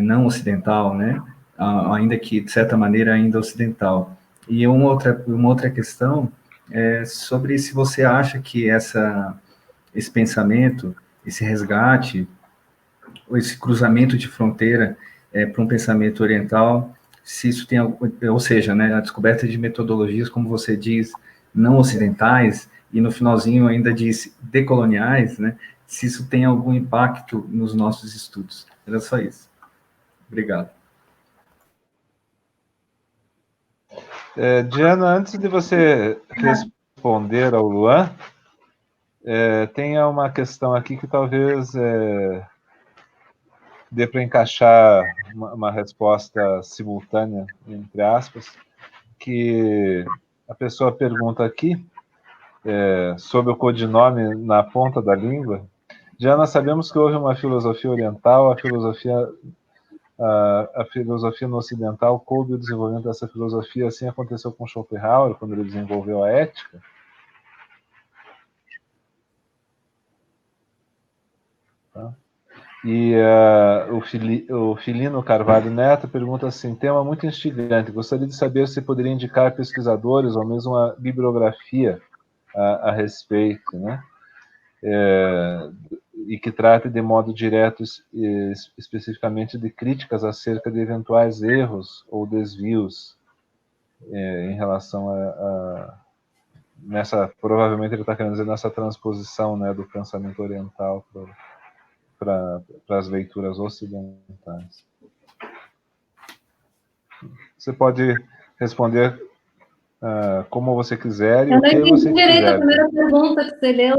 não ocidental, né? Ainda que, de certa maneira, ainda ocidental. E uma outra questão é sobre se você acha que esse pensamento, esse resgate, ou esse cruzamento de fronteira para um pensamento oriental, se isso tem, ou seja, né, a descoberta de metodologias, como você diz, não ocidentais, e no finalzinho ainda diz decoloniais, né, se isso tem algum impacto nos nossos estudos. Era só isso. Obrigado. Diana, antes de você responder ao Luan, tem uma questão aqui que talvez dê para encaixar uma resposta simultânea, entre aspas, que a pessoa pergunta aqui, sobre o codinome na ponta da língua. Diana, sabemos que houve uma filosofia oriental, a filosofia no ocidental coube o desenvolvimento dessa filosofia, assim aconteceu com Schopenhauer, quando ele desenvolveu a ética. Tá? E o Filino Carvalho Neto pergunta assim, tema muito instigante, gostaria de saber se poderia indicar pesquisadores ou mesmo uma bibliografia a respeito, né? E que trate de modo direto especificamente de críticas acerca de eventuais erros ou desvios em relação provavelmente ele está querendo dizer nessa transposição, né, do pensamento oriental para as leituras ocidentais. Você pode responder como você quiser e o que você quiser. Eu não entendi direito a primeira pergunta que você leu,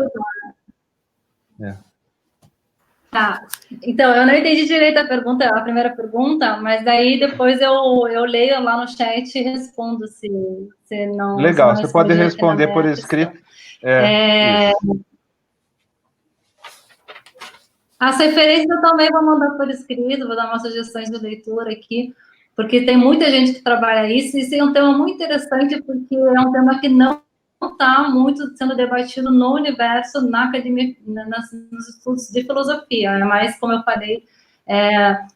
Tá, então, eu não entendi direito a primeira pergunta, mas daí depois eu leio lá no chat e respondo se não. Legal, se não você pode responder por escrito. As referências eu também vou mandar por escrito, vou dar umas sugestões de leitura aqui, porque tem muita gente que trabalha isso, e isso é um tema muito interessante, porque é um tema que não está muito sendo debatido no universo, na academia, nos estudos de filosofia, é mais, como eu falei,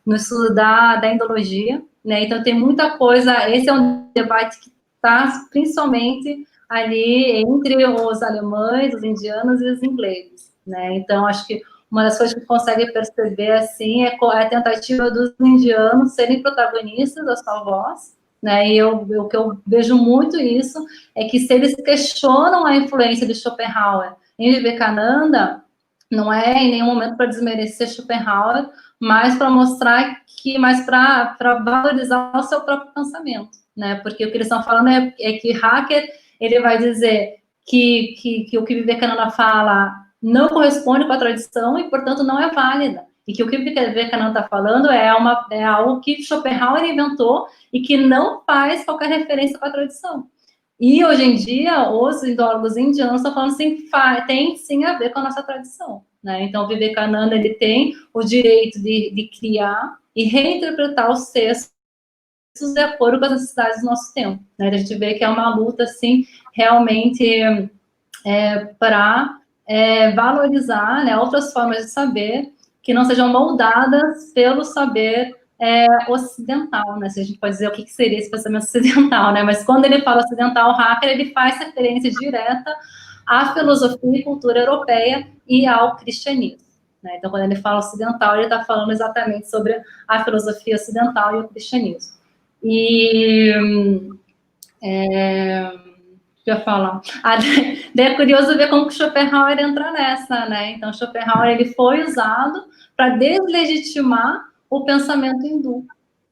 no estudo da endologia, né? Então tem muita coisa, esse é um debate que está principalmente ali entre os alemães, os indianos e os ingleses, né? Então acho que uma das coisas que consegue perceber assim é a tentativa dos indianos serem protagonistas da sua voz, né? E o que eu vejo muito isso é que se eles questionam a influência de Schopenhauer em Vivekananda, não é em nenhum momento para desmerecer Schopenhauer, mas para mostrar que, mais para valorizar o seu próprio pensamento, né? Porque o que eles estão falando é que Hacker, ele vai dizer que o que Vivekananda fala não corresponde com a tradição e, portanto, não é válida. E que o que Vivekananda está falando é algo que Schopenhauer inventou e que não faz qualquer referência com a tradição. E, hoje em dia, os indólogos indianos estão falando assim, tem sim a ver com a nossa tradição, né? Então, Vivekananda, ele tem o direito de criar e reinterpretar os textos de acordo com as necessidades do nosso tempo, né? A gente vê que é uma luta, assim, realmente para valorizar, né, outras formas de saber que não sejam moldadas pelo saber ocidental, né? Se a gente pode dizer o que seria esse pensamento ocidental, né? Mas quando ele fala ocidental, Hacker, ele faz referência direta à filosofia e cultura europeia e ao cristianismo, né? Então, quando ele fala ocidental, ele está falando exatamente sobre a filosofia ocidental e o cristianismo. E ia falar. Daí é curioso ver como que Schopenhauer entra nessa, né? Então, Schopenhauer ele foi usado para deslegitimar o pensamento hindu,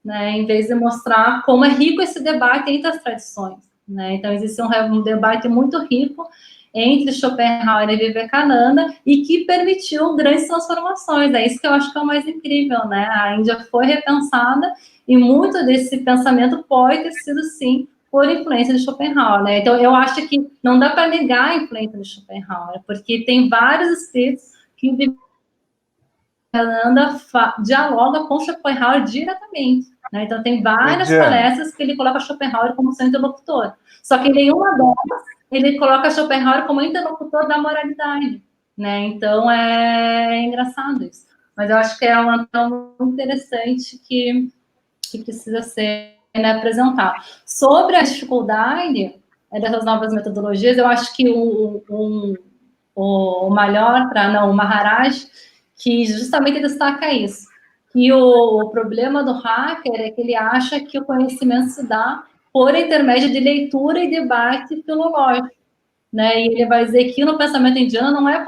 né? Em vez de mostrar como é rico esse debate entre as tradições, né? Então, existe um debate muito rico entre Schopenhauer e Vivekananda e que permitiu grandes transformações. É isso que eu acho que é o mais incrível, né? A Índia foi repensada e muito desse pensamento pode ter sido, sim, por influência de Schopenhauer, né? Então, eu acho que não dá para negar a influência de Schopenhauer, porque tem vários escritos que o Vivekananda dialoga com Schopenhauer diretamente, né? Então, tem várias palestras que ele coloca Schopenhauer como seu interlocutor. Só que em nenhuma delas ele coloca Schopenhauer como interlocutor da moralidade, né? Então, é engraçado isso. Mas eu acho que é uma questão interessante que precisa ser, né, apresentado. Sobre a dificuldade dessas novas metodologias, eu acho que o Malhotra, o Maharaj, que justamente destaca isso, que o problema do hacker é que ele acha que o conhecimento se dá por intermédio de leitura e debate filológico, né? E ele vai dizer que no pensamento indiano não é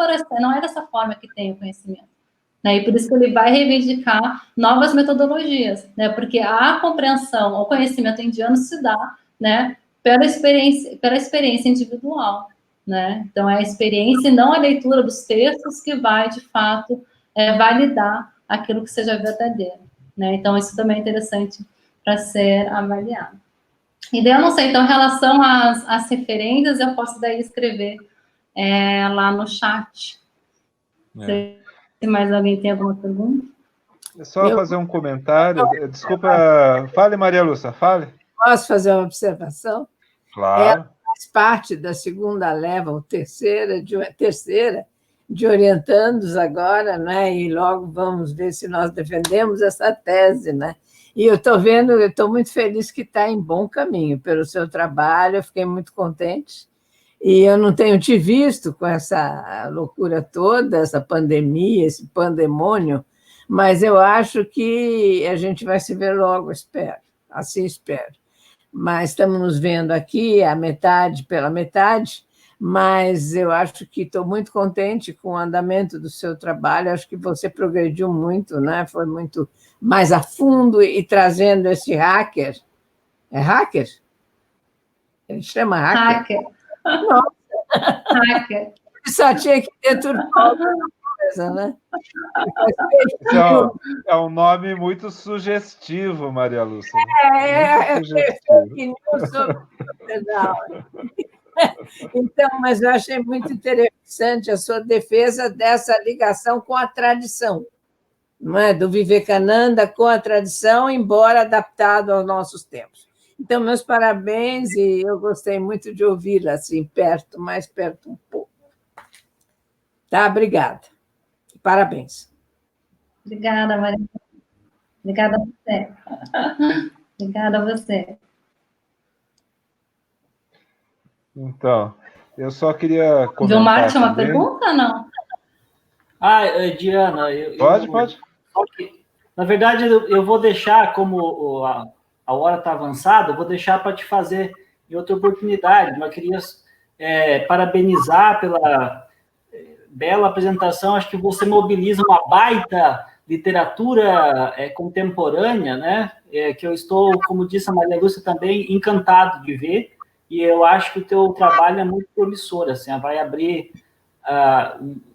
dessa forma que tem o conhecimento. Né, e por isso que ele vai reivindicar novas metodologias, né, porque a compreensão, o conhecimento indiano se dá, né, pela experiência individual, né, então é a experiência e não a leitura dos textos que vai, de fato, validar aquilo que seja verdadeiro, né, então isso também é interessante para ser avaliado. E daí eu não sei, então, em relação às referências, eu posso daí escrever lá no chat. Se mais alguém tem alguma pergunta? É só fazer um comentário. Desculpa, fale, Maria Lúcia, fale. Posso fazer uma observação? Claro. Ela faz parte da segunda leva, ou terceira, de orientandos agora, né? E logo vamos ver se nós defendemos essa tese, né? E eu estou muito feliz que está em bom caminho pelo seu trabalho, eu fiquei muito contente. E eu não tenho te visto com essa loucura toda, essa pandemia, esse pandemônio, mas eu acho que a gente vai se ver logo, espero, assim espero. Mas estamos nos vendo aqui, a metade pela metade, mas eu acho que estou muito contente com o andamento do seu trabalho, acho que você progrediu muito, né? Foi muito mais a fundo e trazendo esse hacker. É hacker? Ele chama hacker? Nossa. Hacker. Só tinha que deturpar alguma coisa, né? É um nome muito sugestivo, Maria Lúcia. Então, mas eu achei muito interessante a sua defesa dessa ligação com a tradição, não é? Do Vivekananda com a tradição, embora adaptado aos nossos tempos. Então, meus parabéns, e eu gostei muito de ouvi-la assim, perto, mais perto um pouco. Tá, obrigada. Parabéns. Obrigada, Maria. Obrigada a você. Obrigada a você. Então, eu só queria comentar. Vilmar tinha uma pergunta ou não? Diana, pode. Na verdade, eu vou deixar, como a hora está avançada, eu vou deixar para te fazer em outra oportunidade. Mas eu queria parabenizar pela bela apresentação. Acho que você mobiliza uma baita literatura contemporânea, né? Que eu estou, como disse a Maria Lúcia, também encantado de ver. E eu acho que o teu trabalho é muito promissor, assim, vai abrir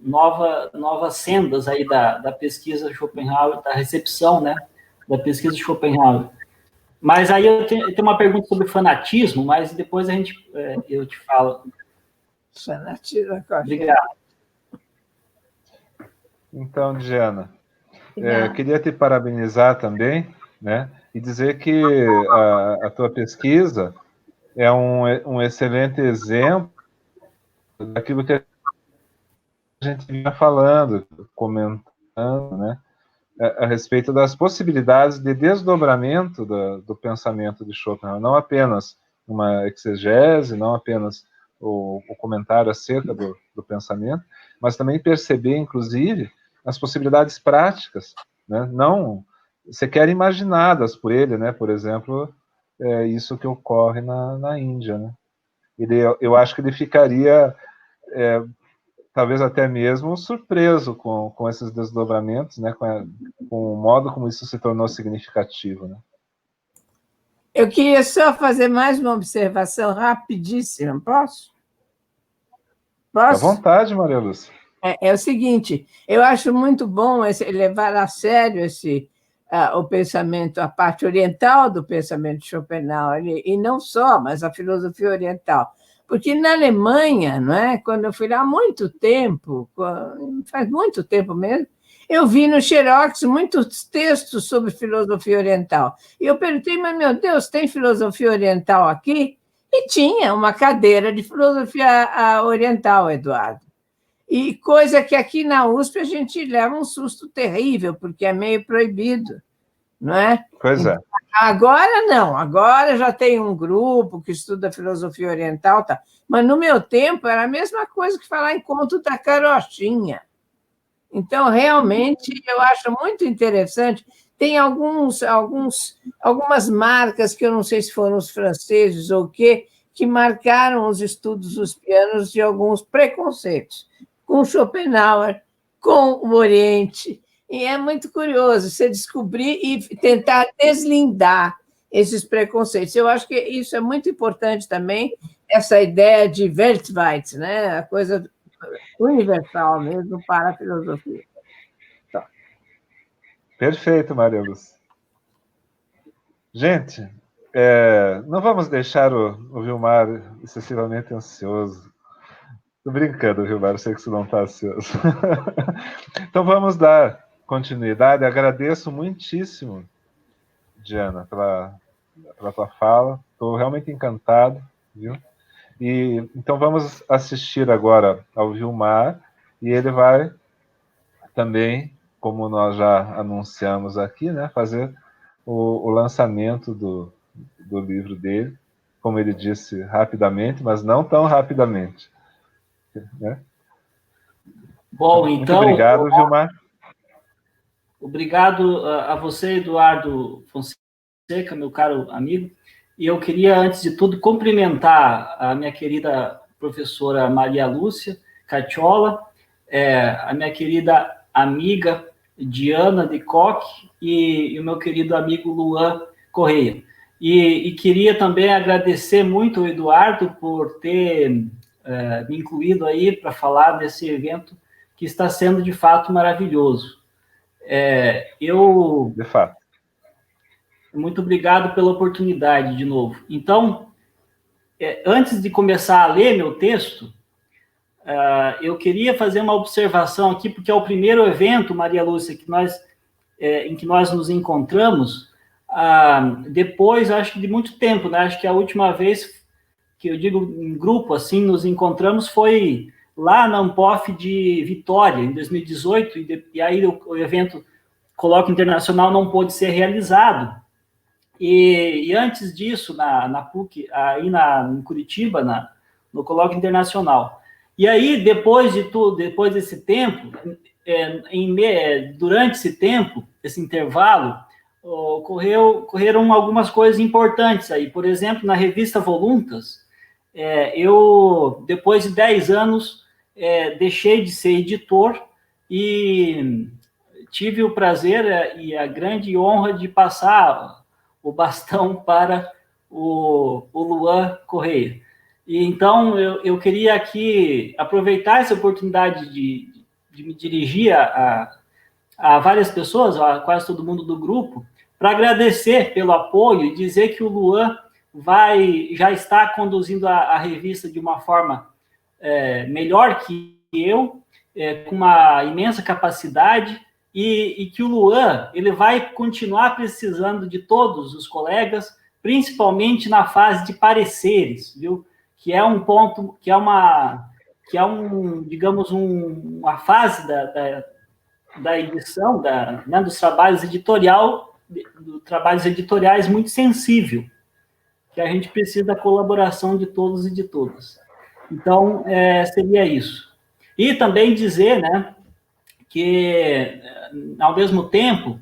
novas sendas aí da pesquisa Schopenhauer, da recepção, né, da pesquisa Schopenhauer. Mas aí eu tenho uma pergunta sobre fanatismo, mas depois eu te falo. Fanatismo, obrigado. Então, Diana, queria te parabenizar também, né, e dizer que a tua pesquisa é um excelente exemplo daquilo que a gente vinha falando, comentando, né, a respeito das possibilidades de desdobramento do pensamento de Schopenhauer, não apenas uma exegese, não apenas o comentário acerca do pensamento, mas também perceber, inclusive, as possibilidades práticas, né, não sequer imaginadas por ele, né, por exemplo, isso que ocorre na Índia, né. eu acho que ele ficaria, talvez até mesmo, surpreso com esses desdobramentos, né, com o modo como isso se tornou significativo, né? Eu queria só fazer mais uma observação rapidíssima, posso? À Posso? vontade, Maria Lúcia. É o seguinte, eu acho muito bom levar a sério o pensamento, a parte oriental do pensamento de Schopenhauer, e não só, mas a filosofia oriental. Porque na Alemanha, não é? Quando eu fui lá há muito tempo, faz muito tempo mesmo, eu vi no Xerox muitos textos sobre filosofia oriental. E eu perguntei, mas, meu Deus, tem filosofia oriental aqui? E tinha uma cadeira de filosofia oriental, Eduardo. E coisa que aqui na USP a gente leva um susto terrível, porque é meio proibido, não é? Pois é. Agora não, agora já tem um grupo que estuda filosofia oriental, tá? Mas no meu tempo era a mesma coisa que falar em conto da carochinha. Então, realmente, eu acho muito interessante. Tem algumas marcas, que eu não sei se foram os franceses ou o quê, que marcaram os estudos uspianos de alguns preconceitos, com Schopenhauer, com o Oriente. E é muito curioso você descobrir e tentar deslindar esses preconceitos. Eu acho que isso é muito importante também, essa ideia de Weltweit, né? A coisa universal mesmo para a filosofia. Então. Perfeito, Maria Lúcia. Gente, não vamos deixar o Vilmar excessivamente ansioso. Estou brincando, Vilmar, eu sei que você não está ansioso. Então vamos dar continuidade. Agradeço muitíssimo, Diana, pela tua fala. Estou realmente encantado, viu? E então vamos assistir agora ao Vilmar, e ele vai também, como nós já anunciamos aqui, né, fazer o lançamento do livro dele, como ele disse, rapidamente, mas não tão rapidamente. Né? Bom, então... Muito obrigado, Vilmar. Obrigado a você, Eduardo Fonseca, meu caro amigo. E eu queria, antes de tudo, cumprimentar a minha querida professora Maria Lúcia Cacciola, a minha querida amiga Diana de Coque e o meu querido amigo Luan Correia. E queria também agradecer muito ao Eduardo por ter me incluído aí para falar desse evento que está sendo, de fato, maravilhoso. De fato. Muito obrigado pela oportunidade, de novo. Então, antes de começar a ler meu texto, eu queria fazer uma observação aqui, porque é o primeiro evento, Maria Lúcia, em que nós nos encontramos, depois, acho que de muito tempo, né? Acho que a última vez que eu digo em grupo, assim, nos encontramos foi lá na Ampof de Vitória, em 2018, e aí o evento Colóquio Internacional não pôde ser realizado. E antes disso, na PUC, aí em Curitiba, no Colóquio Internacional. E aí, depois de tudo, depois desse tempo, durante esse tempo, esse intervalo, ocorreram algumas coisas importantes aí. Por exemplo, na revista Voluntas, eu, depois de 10 anos, deixei de ser editor e tive o prazer e a grande honra de passar o bastão para o Luan Correia. E então, eu queria aqui aproveitar essa oportunidade de me dirigir a várias pessoas, a quase todo mundo do grupo, para agradecer pelo apoio e dizer que o Luan já está conduzindo a revista de uma forma melhor que eu, com uma imensa capacidade, e que o Luan ele vai continuar precisando de todos os colegas, principalmente na fase de pareceres, viu? Que é um ponto, digamos, uma fase da edição, né, dos trabalhos editoriais muito sensível, que a gente precisa da colaboração de todos e de todas. Então, seria isso. E também dizer, né, que, ao mesmo tempo,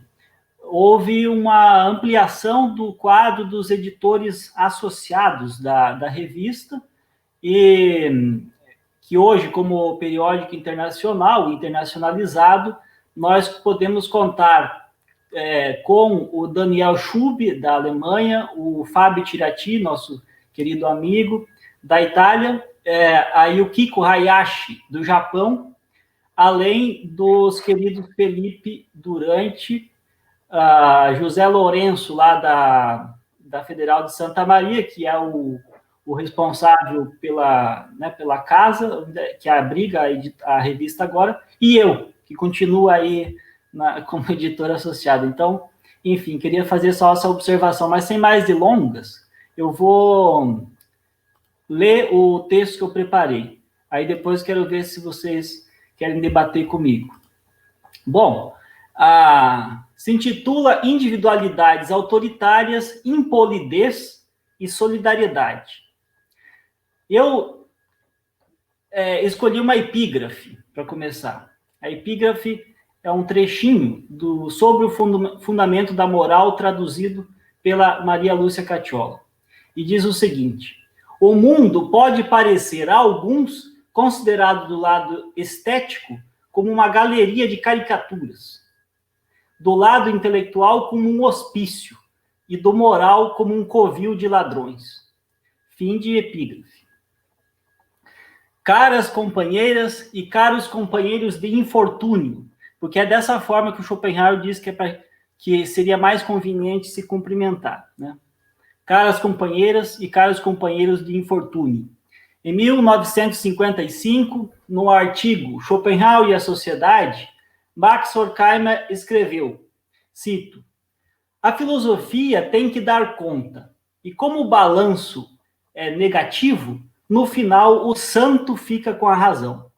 houve uma ampliação do quadro dos editores associados da revista, e que hoje, como periódico internacional, internacionalizado, nós podemos contar com o Daniel Schub, da Alemanha, o Fábio Tirati, nosso querido amigo, da Itália, aí o Kiko Hayashi, do Japão, além dos queridos Felipe Durante, José Lourenço, lá da Federal de Santa Maria, que é o responsável pela casa, que abriga a revista agora, e eu, que continuo aí como editor associado. Então, enfim, queria fazer só essa observação, mas sem mais delongas, eu vou ler o texto que eu preparei. Aí depois quero ver se vocês querem debater comigo. Bom, se intitula Individualidades Autoritárias, Impolidez e Solidariedade. Eu escolhi uma epígrafe para começar. A epígrafe é um trechinho sobre o fundamento da moral traduzido pela Maria Lúcia Cacciola. E diz o seguinte: o mundo pode parecer a alguns, considerado do lado estético, como uma galeria de caricaturas, do lado intelectual como um hospício e do moral como um covil de ladrões. Fim de epígrafe. Caras companheiras e caros companheiros de infortúnio, porque é dessa forma que o Schopenhauer diz que seria mais conveniente se cumprimentar, né? Caras companheiras e caros companheiros de infortúnio. Em 1955, no artigo Schopenhauer e a Sociedade, Max Horkheimer escreveu, cito, a filosofia tem que dar conta, e como o balanço é negativo, no final o santo fica com a razão.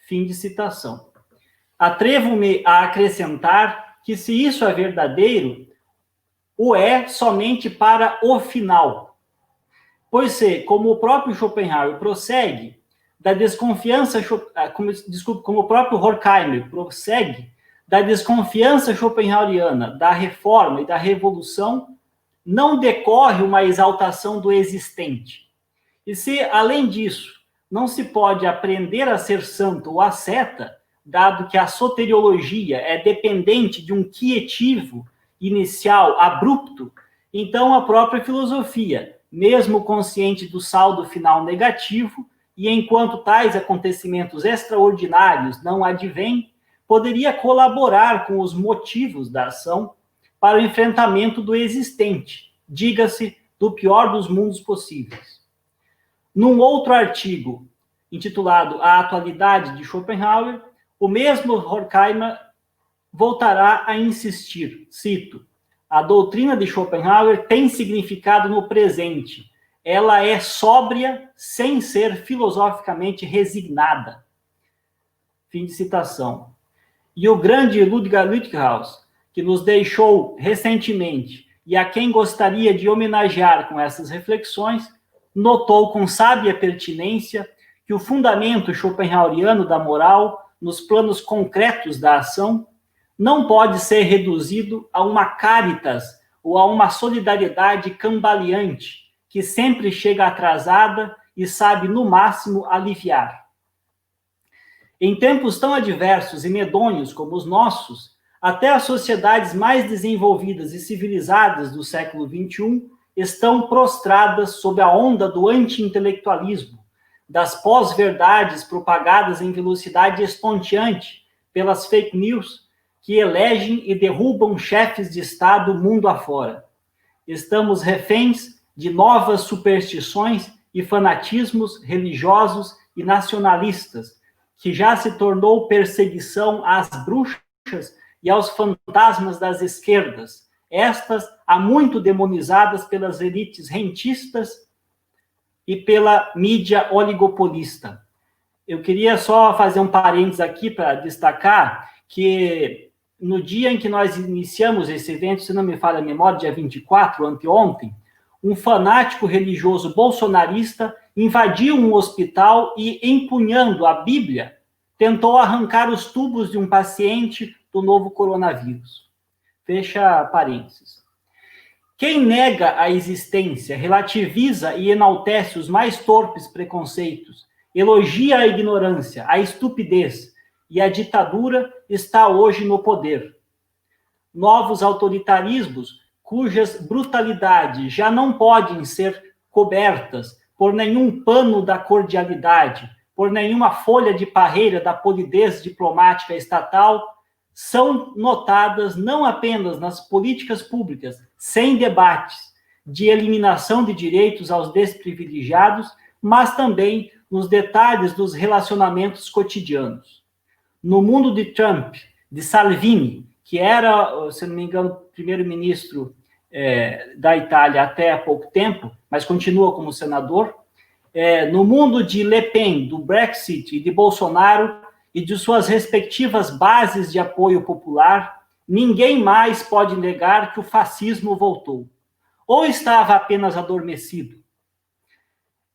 Fim de citação. Atrevo-me a acrescentar que se isso é verdadeiro, o é somente para o final. Pois se, como o próprio Schopenhauer prossegue, da desconfiança, como o próprio Horkheimer prossegue, da desconfiança schopenhaueriana, da reforma e da revolução, não decorre uma exaltação do existente. E se, além disso, não se pode aprender a ser santo ou asceta, dado que a soteriologia é dependente de um quietivo inicial abrupto, então a própria filosofia, mesmo consciente do saldo final negativo, e enquanto tais acontecimentos extraordinários não advêm, poderia colaborar com os motivos da ação para o enfrentamento do existente, diga-se, do pior dos mundos possíveis. Num outro artigo, intitulado A Atualidade de Schopenhauer, o mesmo Horkheimer voltará a insistir, cito, a doutrina de Schopenhauer tem significado no presente. Ela é sóbria sem ser filosoficamente resignada. Fim de citação. E o grande Ludwig Witthaus, que nos deixou recentemente e a quem gostaria de homenagear com essas reflexões, notou com sábia pertinência que o fundamento schopenhaueriano da moral, nos planos concretos da ação, não pode ser reduzido a uma caritas ou a uma solidariedade cambaleante, que sempre chega atrasada e sabe, no máximo, aliviar. Em tempos tão adversos e medonhos como os nossos, até as sociedades mais desenvolvidas e civilizadas do século XXI estão prostradas sob a onda do anti-intelectualismo, das pós-verdades propagadas em velocidade estonteante pelas fake news que elegem e derrubam chefes de Estado mundo afora. Estamos reféns de novas superstições e fanatismos religiosos e nacionalistas, que já se tornou perseguição às bruxas e aos fantasmas das esquerdas, estas há muito demonizadas pelas elites rentistas e pela mídia oligopolista. Eu queria só fazer um parênteses aqui para destacar que no dia em que nós iniciamos esse evento, se não me falha a memória, dia 24, anteontem, um fanático religioso bolsonarista invadiu um hospital e, empunhando a Bíblia, tentou arrancar os tubos de um paciente do novo coronavírus. Fecha parênteses. Quem nega a existência, relativiza e enaltece os mais torpes preconceitos, elogia a ignorância, a estupidez e a ditadura, está hoje no poder. Novos autoritarismos, cujas brutalidades já não podem ser cobertas por nenhum pano da cordialidade, por nenhuma folha de parreira da polidez diplomática estatal, são notadas não apenas nas políticas públicas, sem debates, de eliminação de direitos aos desprivilegiados, mas também nos detalhes dos relacionamentos cotidianos. No mundo de Trump, de Salvini, que era, se não me engano, primeiro-ministro da Itália até há pouco tempo, mas continua como senador, no mundo de Le Pen, do Brexit e de Bolsonaro, e de suas respectivas bases de apoio popular, ninguém mais pode negar que o fascismo voltou. Ou estava apenas adormecido?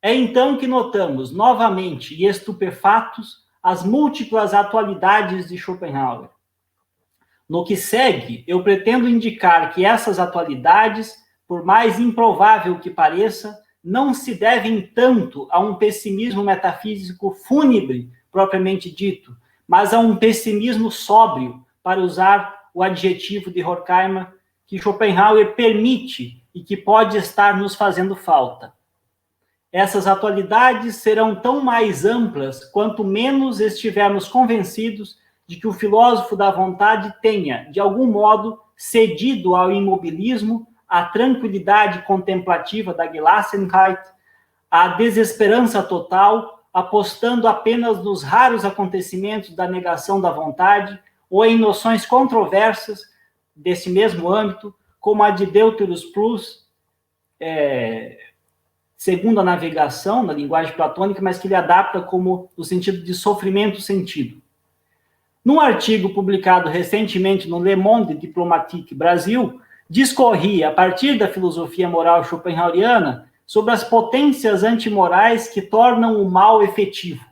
É então que notamos, novamente e estupefatos, as múltiplas atualidades de Schopenhauer. No que segue, eu pretendo indicar que essas atualidades, por mais improvável que pareça, não se devem tanto a um pessimismo metafísico fúnebre, propriamente dito, mas a um pessimismo sóbrio, para usar o adjetivo de Horkheimer, que Schopenhauer permite e que pode estar nos fazendo falta. Essas atualidades serão tão mais amplas quanto menos estivermos convencidos de que o filósofo da vontade tenha, de algum modo, cedido ao imobilismo, à tranquilidade contemplativa da Gelassenheit, à desesperança total, apostando apenas nos raros acontecimentos da negação da vontade ou em noções controversas desse mesmo âmbito, como a de Deuterus Plus, segundo a navegação, na linguagem platônica, mas que ele adapta como no sentido de sofrimento-sentido. Num artigo publicado recentemente no Le Monde Diplomatique Brasil, discorria, a partir da filosofia moral schopenhaueriana, sobre as potências antimorais que tornam o mal efetivo.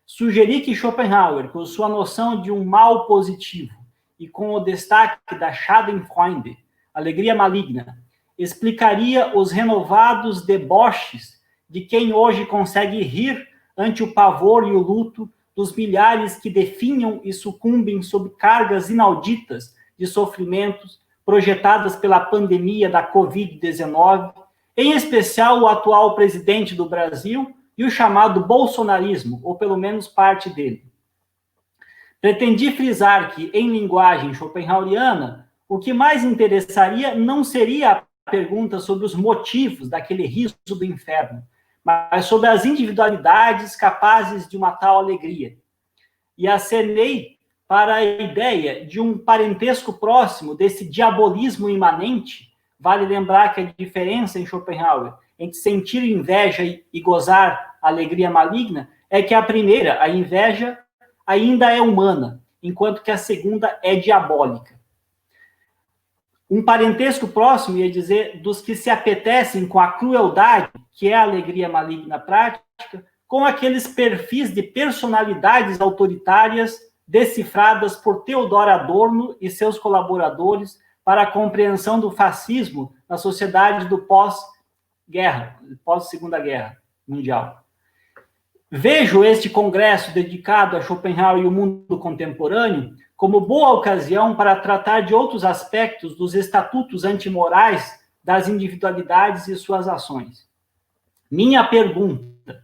Sugeri que Schopenhauer, com sua noção de um mal positivo e com o destaque da Schadenfreude, alegria maligna, explicaria os renovados deboches de quem hoje consegue rir ante o pavor e o luto dos milhares que definham e sucumbem sob cargas inauditas de sofrimentos projetadas pela pandemia da Covid-19, em especial o atual presidente do Brasil e o chamado bolsonarismo, ou pelo menos parte dele. Pretendi frisar que, em linguagem schopenhaueriana, o que mais interessaria não seria a pergunta sobre os motivos daquele riso do inferno, mas sobre as individualidades capazes de uma tal alegria. E acenei para a ideia de um parentesco próximo desse diabolismo imanente. Vale lembrar que a diferença em Schopenhauer entre sentir inveja e gozar alegria maligna é que a primeira, a inveja, ainda é humana, enquanto que a segunda é diabólica. Um parentesco próximo, ia dizer, dos que se apetecem com a crueldade, que é a alegria maligna prática, com aqueles perfis de personalidades autoritárias decifradas por Theodor Adorno e seus colaboradores para a compreensão do fascismo na sociedade do pós-guerra, pós-Segunda Guerra Mundial. Vejo este congresso dedicado a Schopenhauer e o mundo contemporâneo como boa ocasião para tratar de outros aspectos dos estatutos antimorais das individualidades e suas ações. Minha pergunta: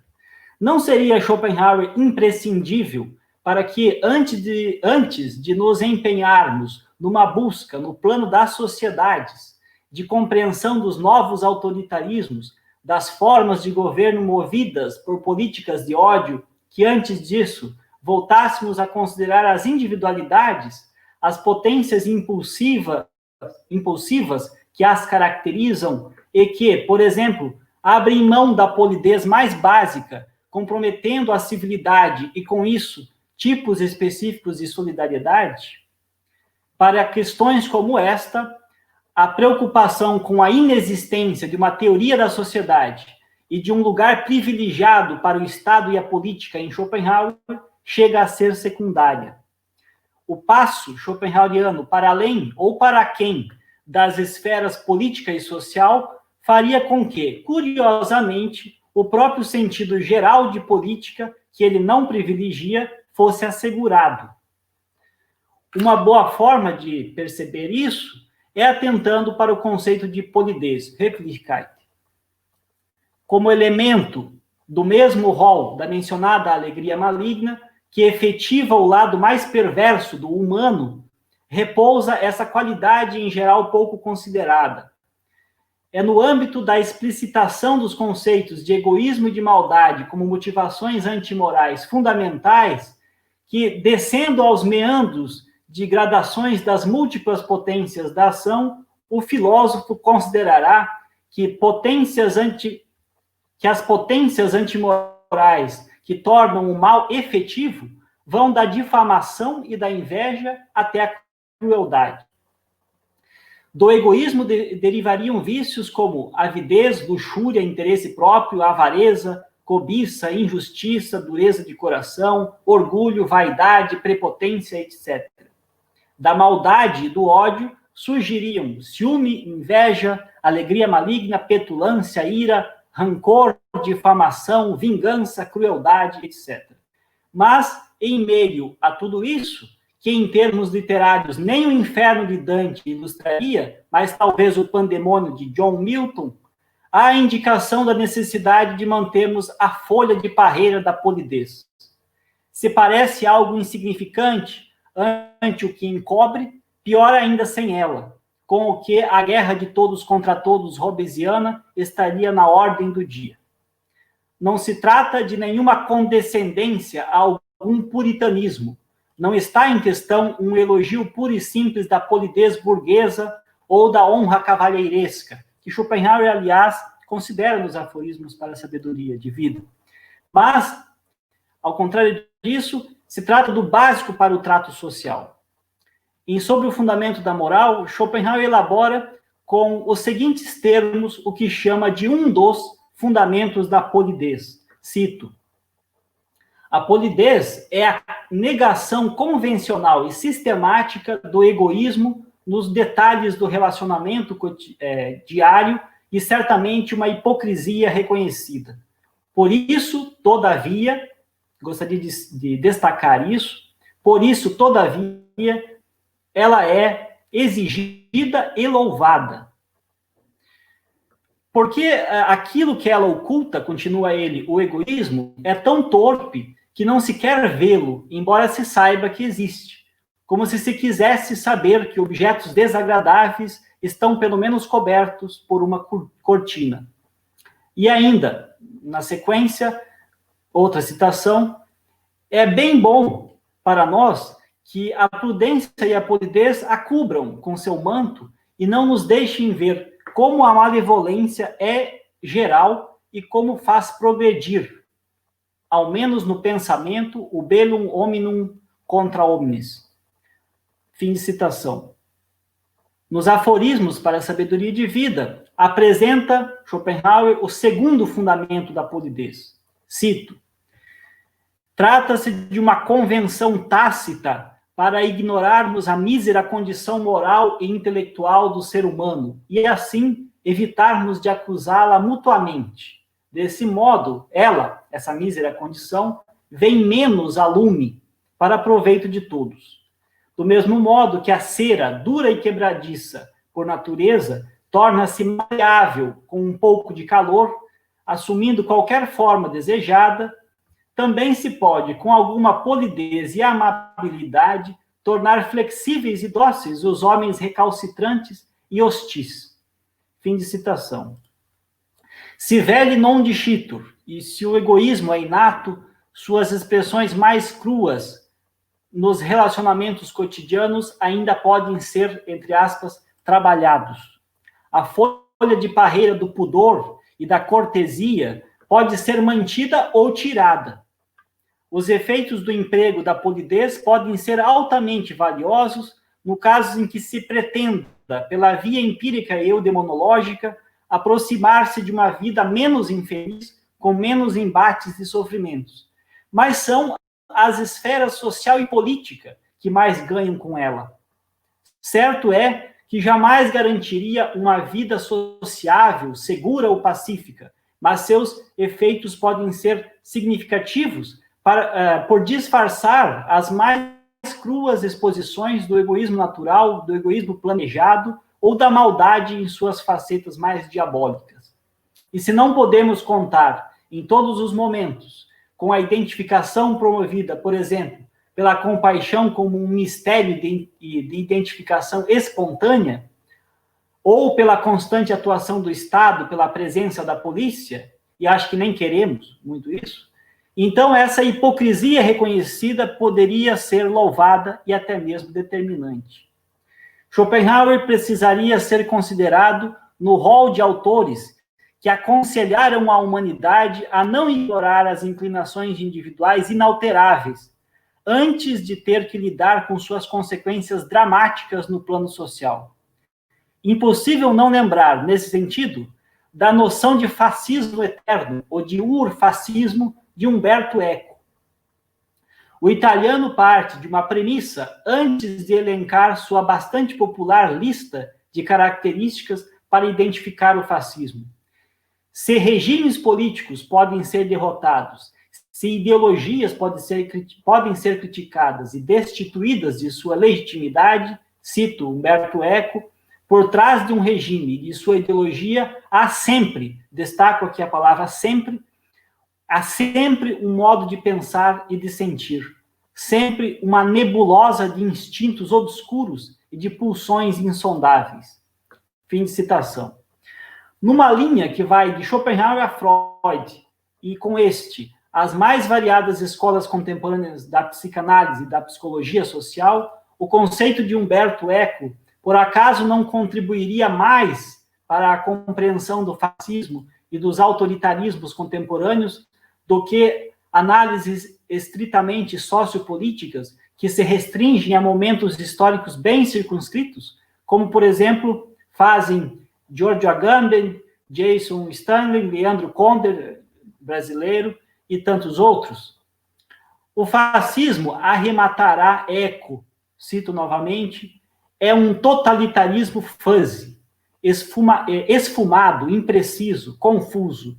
não seria Schopenhauer imprescindível para que, antes de nos empenharmos numa busca no plano das sociedades, de compreensão dos novos autoritarismos, das formas de governo movidas por políticas de ódio, que antes disso voltássemos a considerar as individualidades, as potências impulsivas que as caracterizam e que, por exemplo, abrem mão da polidez mais básica, comprometendo a civilidade e, com isso, tipos específicos de solidariedade? Para questões como esta, a preocupação com a inexistência de uma teoria da sociedade e de um lugar privilegiado para o Estado e a política em Schopenhauer chega a ser secundária. O passo schopenhaueriano para além ou para quem das esferas política e social faria com que, curiosamente, o próprio sentido geral de política, que ele não privilegia, fosse assegurado. Uma boa forma de perceber isso é atentando para o conceito de polidez, Höflichkeit, como elemento do mesmo rol da mencionada alegria maligna, que efetiva o lado mais perverso do humano, repousa essa qualidade em geral pouco considerada. É no âmbito da explicitação dos conceitos de egoísmo e de maldade como motivações antimorais fundamentais que, descendo aos meandros de gradações das múltiplas potências da ação, o filósofo considerará que as potências antimorais que tornam o mal efetivo vão da difamação e da inveja até a crueldade. Do egoísmo derivariam vícios como avidez, luxúria, interesse próprio, avareza, cobiça, injustiça, dureza de coração, orgulho, vaidade, prepotência, etc. Da maldade e do ódio surgiriam ciúme, inveja, alegria maligna, petulância, ira, rancor, difamação, vingança, crueldade, etc. Mas, em meio a tudo isso, que em termos literários nem o Inferno de Dante ilustraria, mas talvez o Pandemônio de John Milton, há a indicação da necessidade de mantermos a folha de parreira da polidez. Se parece algo insignificante ante o que encobre, pior ainda sem ela, com o que a guerra de todos contra todos hobbesiana estaria na ordem do dia. Não se trata de nenhuma condescendência a algum puritanismo. Não está em questão um elogio puro e simples da polidez burguesa ou da honra cavalheiresca, que Schopenhauer, aliás, considera nos aforismos para a sabedoria de vida. Mas, ao contrário disso, se trata do básico para o trato social. E sobre o fundamento da moral, Schopenhauer elabora com os seguintes termos o que chama de um dos fundamentos da polidez. Cito: a polidez é a negação convencional e sistemática do egoísmo nos detalhes do relacionamento diário e certamente uma hipocrisia reconhecida. Por isso, todavia, gostaria de destacar isso, por isso, todavia, ela é exigida e louvada. Porque aquilo que ela oculta, continua ele, o egoísmo, é tão torpe que não se quer vê-lo, embora se saiba que existe. Como se quisesse saber que objetos desagradáveis estão pelo menos cobertos por uma cortina. E ainda, na sequência, outra citação, é bem bom para nós que a prudência e a polidez a cubram com seu manto e não nos deixem ver como a malevolência é geral e como faz progredir, ao menos no pensamento, o bellum hominum contra omnes. Fim de citação. Nos aforismos para a sabedoria de vida, apresenta Schopenhauer o segundo fundamento da polidez. Cito: trata-se de uma convenção tácita para ignorarmos a mísera condição moral e intelectual do ser humano e, assim, evitarmos de acusá-la mutuamente. Desse modo, ela, essa mísera condição, vem menos a lume para proveito de todos. Do mesmo modo que a cera, dura e quebradiça, por natureza, torna-se maleável com um pouco de calor, assumindo qualquer forma desejada, também se pode, com alguma polidez e amabilidade, tornar flexíveis e dóceis os homens recalcitrantes e hostis. Fim de citação. Se vele non dicitur, e se o egoísmo é inato, suas expressões mais cruas nos relacionamentos cotidianos ainda podem ser, entre aspas, trabalhados. A folha de parreira do pudor e da cortesia pode ser mantida ou tirada. Os efeitos do emprego da polidez podem ser altamente valiosos no caso em que se pretenda, pela via empírica e eudemonológica, aproximar-se de uma vida menos infeliz, com menos embates e sofrimentos. Mas são as esferas social e política que mais ganham com ela. Certo é que jamais garantiria uma vida sociável, segura ou pacífica, mas seus efeitos podem ser significativos por disfarçar as mais cruas exposições do egoísmo natural, do egoísmo planejado ou da maldade em suas facetas mais diabólicas. E se não podemos contar em todos os momentos com a identificação promovida, por exemplo, pela compaixão como um mistério de identificação espontânea, ou pela constante atuação do Estado, pela presença da polícia, e acho que nem queremos muito isso, então essa hipocrisia reconhecida poderia ser louvada e até mesmo determinante. Schopenhauer precisaria ser considerado no rol de autores que aconselharam a humanidade a não ignorar as inclinações individuais inalteráveis, antes de ter que lidar com suas consequências dramáticas no plano social. Impossível não lembrar, nesse sentido, da noção de fascismo eterno, ou de urfascismo, de Umberto Eco. O italiano parte de uma premissa antes de elencar sua bastante popular lista de características para identificar o fascismo. Se regimes políticos podem ser derrotados, se ideologias podem ser criticadas e destituídas de sua legitimidade, cito Umberto Eco, por trás de um regime e de sua ideologia há sempre, destaco aqui a palavra sempre, há sempre um modo de pensar e de sentir, sempre uma nebulosa de instintos obscuros e de pulsões insondáveis. Fim de citação. Numa linha que vai de Schopenhauer a Freud, e com as mais variadas escolas contemporâneas da psicanálise e da psicologia social, o conceito de Umberto Eco, por acaso, não contribuiria mais para a compreensão do fascismo e dos autoritarismos contemporâneos do que análises estritamente sociopolíticas que se restringem a momentos históricos bem circunscritos, como, por exemplo, fazem Giorgio Agamben, Jason Stanley, Leandro Conder, brasileiro, e tantos outros. O fascismo, arrematará Eco, cito novamente, é um totalitarismo fuzzy, esfumado, impreciso, confuso.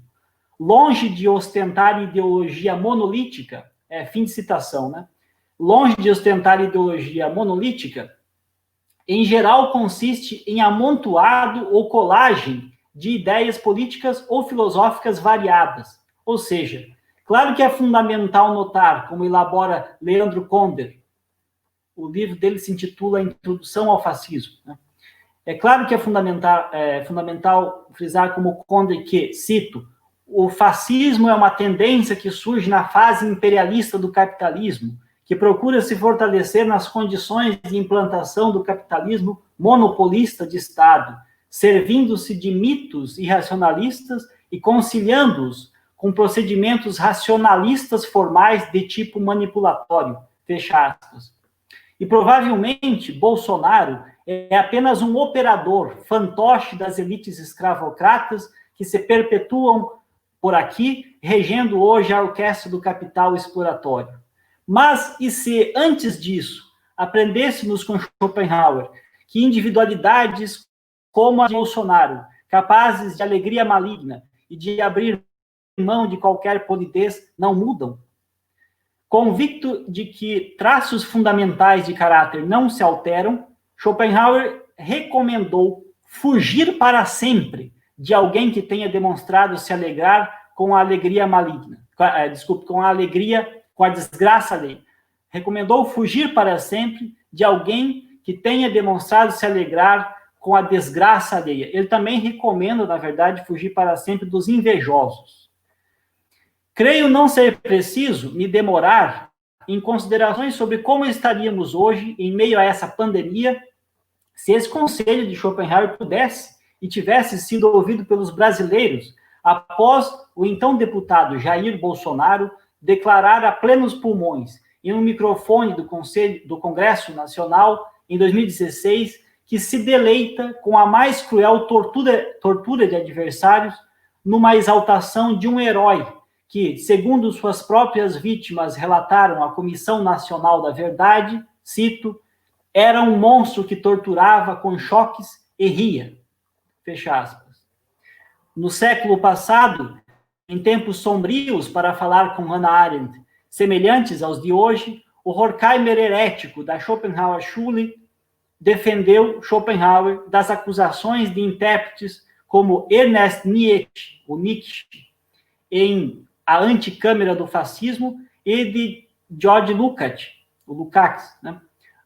Longe de ostentar ideologia monolítica, fim de citação, né? Longe de ostentar ideologia monolítica, em geral consiste em amontoado ou colagem de ideias políticas ou filosóficas variadas. Ou seja, claro que é fundamental notar, como elabora Leandro Conder, o livro dele se intitula Introdução ao Fascismo, né? É claro que é fundamental frisar como Conder que, cito, o fascismo é uma tendência que surge na fase imperialista do capitalismo, que procura se fortalecer nas condições de implantação do capitalismo monopolista de Estado, servindo-se de mitos irracionalistas e conciliando-os com procedimentos racionalistas formais de tipo manipulatório, fecha aspas. E provavelmente Bolsonaro é apenas um operador, fantoche das elites escravocratas que se perpetuam por aqui, regendo hoje a orquestra do capital exploratório. Mas, e se antes disso, aprendêssemos com Schopenhauer que individualidades como a de Bolsonaro, capazes de alegria maligna e de abrir mão de qualquer polidez, não mudam? Convicto de que traços fundamentais de caráter não se alteram, Schopenhauer recomendou fugir para sempre de alguém que tenha demonstrado se alegrar com a alegria maligna, com a desgraça alheia. Recomendou fugir para sempre de alguém que tenha demonstrado se alegrar com a desgraça alheia. Ele também recomenda, na verdade, fugir para sempre dos invejosos. Creio não ser preciso me demorar em considerações sobre como estaríamos hoje, em meio a essa pandemia, se esse conselho de Schopenhauer pudesse e tivesse sido ouvido pelos brasileiros após o então deputado Jair Bolsonaro declarar a plenos pulmões em um microfone do Congresso Nacional em 2016 que se deleita com a mais cruel tortura de adversários numa exaltação de um herói que, segundo suas próprias vítimas relataram à Comissão Nacional da Verdade, cito, Era um monstro que torturava com choques e ria. Fecha aspas. No século passado, em tempos sombrios, para falar com Hannah Arendt, semelhantes aos de hoje, o Horkheimer herético da Schopenhauer Schule defendeu Schopenhauer das acusações de intérpretes como Ernest Nietzsche, o Nietzsche, em A Anticâmara do Fascismo, e de George Lukács, o Lukács, né,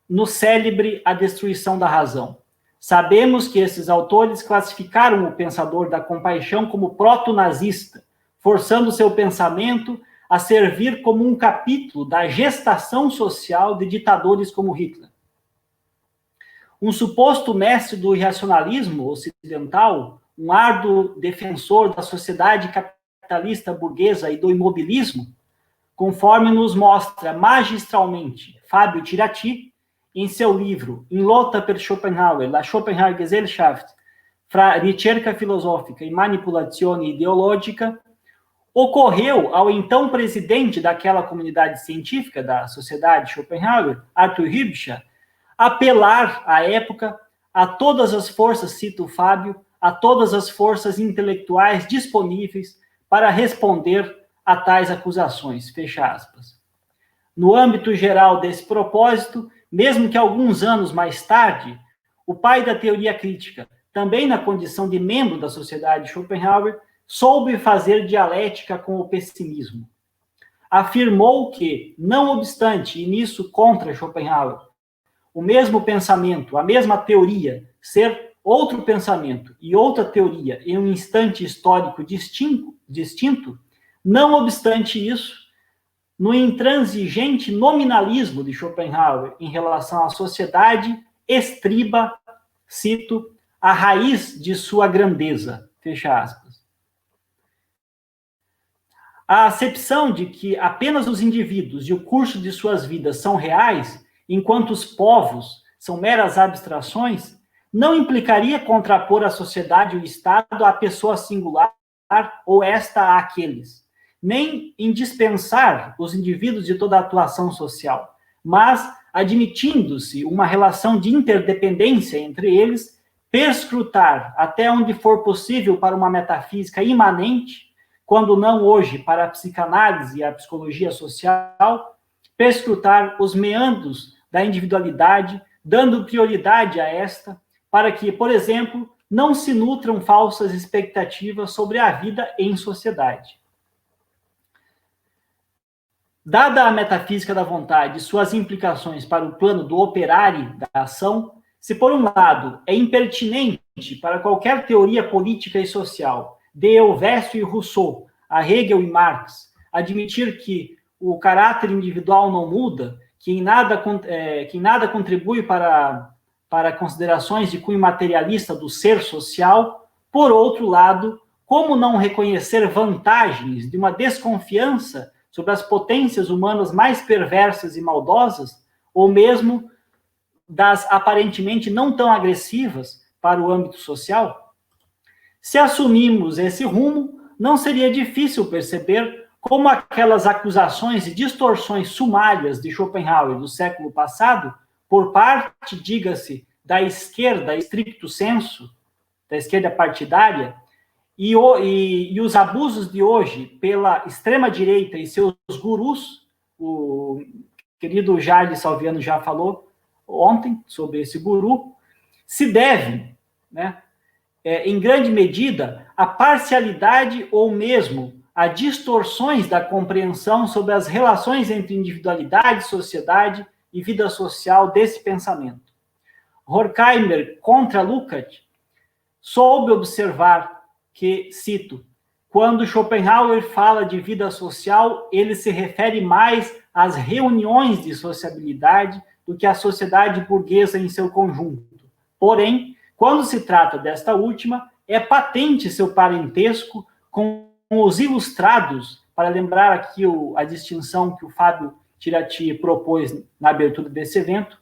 no célebre A Destruição da Razão. Sabemos que esses autores classificaram o pensador da compaixão como proto-nazista, forçando seu pensamento a servir como um capítulo da gestação social de ditadores como Hitler. Um suposto mestre do irracionalismo ocidental, um árduo defensor da sociedade capitalista burguesa e do imobilismo, conforme nos mostra magistralmente Fábio Tirati, em seu livro In Lotta per Schopenhauer, La Schopenhauer Gesellschaft, fra ricerca filosofica e manipolazione ideologica, ocorreu ao então presidente daquela comunidade científica da Sociedade Schopenhauer, Arthur Hübscher, apelar, à época, a todas as forças, cito o Fábio, a todas as forças intelectuais disponíveis para responder a tais acusações, fecha aspas. No âmbito geral desse propósito, mesmo que alguns anos mais tarde, o pai da teoria crítica, também na condição de membro da Sociedade Schopenhauer, soube fazer dialética com o pessimismo. Afirmou que, não obstante, e nisso contra Schopenhauer, o mesmo pensamento, a mesma teoria, ser outro pensamento e outra teoria em um instante histórico distinto, não obstante isso, no intransigente nominalismo de Schopenhauer em relação à sociedade, estriba, cito, a raiz de sua grandeza, fecha aspas. A acepção de que apenas os indivíduos e o curso de suas vidas são reais, enquanto os povos são meras abstrações, não implicaria contrapor a sociedade e o Estado à pessoa singular ou esta àqueles, nem indispensar os indivíduos de toda a atuação social, mas, admitindo-se uma relação de interdependência entre eles, perscrutar até onde for possível para uma metafísica imanente, quando não hoje para a psicanálise e a psicologia social, perscrutar os meandros da individualidade, dando prioridade a esta, para que, por exemplo, não se nutram falsas expectativas sobre a vida em sociedade. Dada a metafísica da vontade e suas implicações para o plano do operário da ação, se por um lado é impertinente para qualquer teoria política e social, de Helvécio e Rousseau, a Hegel e Marx, admitir que o caráter individual não muda, que em nada contribui para considerações de cunho materialista do ser social, por outro lado, como não reconhecer vantagens de uma desconfiança sobre as potências humanas mais perversas e maldosas, ou mesmo das aparentemente não tão agressivas para o âmbito social? Se assumimos esse rumo, não seria difícil perceber como aquelas acusações e distorções sumárias de Schopenhauer do século passado, por parte, diga-se, da esquerda stricto sensu, da esquerda partidária, e os abusos de hoje pela extrema-direita e seus gurus, o querido Jardim Salviano já falou ontem sobre esse guru, se devem, né, em grande medida, à parcialidade ou mesmo a distorções da compreensão sobre as relações entre individualidade, sociedade e vida social desse pensamento. Horkheimer, contra Lukács, soube observar que, cito, quando Schopenhauer fala de vida social, ele se refere mais às reuniões de sociabilidade do que à sociedade burguesa em seu conjunto. Porém, quando se trata desta última, é patente seu parentesco com os ilustrados, para lembrar aqui a distinção que o Fábio Tirati propôs na abertura desse evento,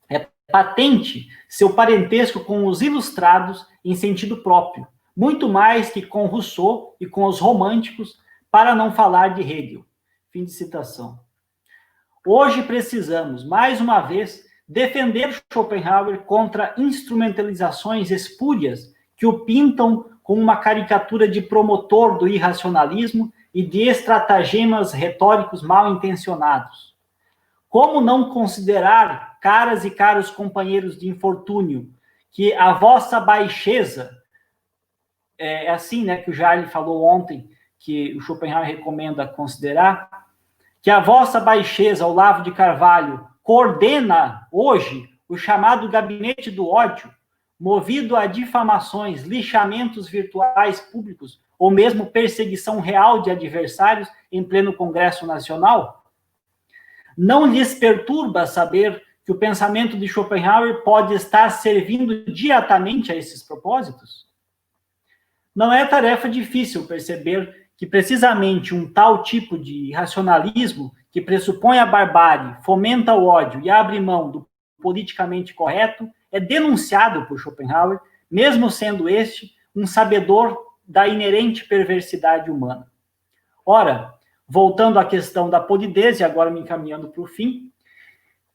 é patente seu parentesco com os ilustrados em sentido próprio, muito mais que com Rousseau e com os românticos, para não falar de Hegel. Fim de citação. Hoje precisamos, mais uma vez, defender Schopenhauer contra instrumentalizações espúrias que o pintam como uma caricatura de promotor do irracionalismo e de estratagemas retóricos mal intencionados. Como não considerar, caras e caros companheiros de infortúnio, que a vossa baixeza, é assim, né, que o Jair falou ontem, que o Schopenhauer recomenda considerar, que a vossa baixeza, Olavo de Carvalho, coordena hoje o chamado gabinete do ódio, movido a difamações, lixamentos virtuais públicos, ou mesmo perseguição real de adversários em pleno Congresso Nacional? Não lhes perturba saber que o pensamento de Schopenhauer pode estar servindo diretamente a esses propósitos? Não é tarefa difícil perceber que precisamente um tal tipo de racionalismo que pressupõe a barbárie, fomenta o ódio e abre mão do politicamente correto é denunciado por Schopenhauer, mesmo sendo este um sabedor da inerente perversidade humana. Ora, voltando à questão da polidez, e agora me encaminhando para o fim,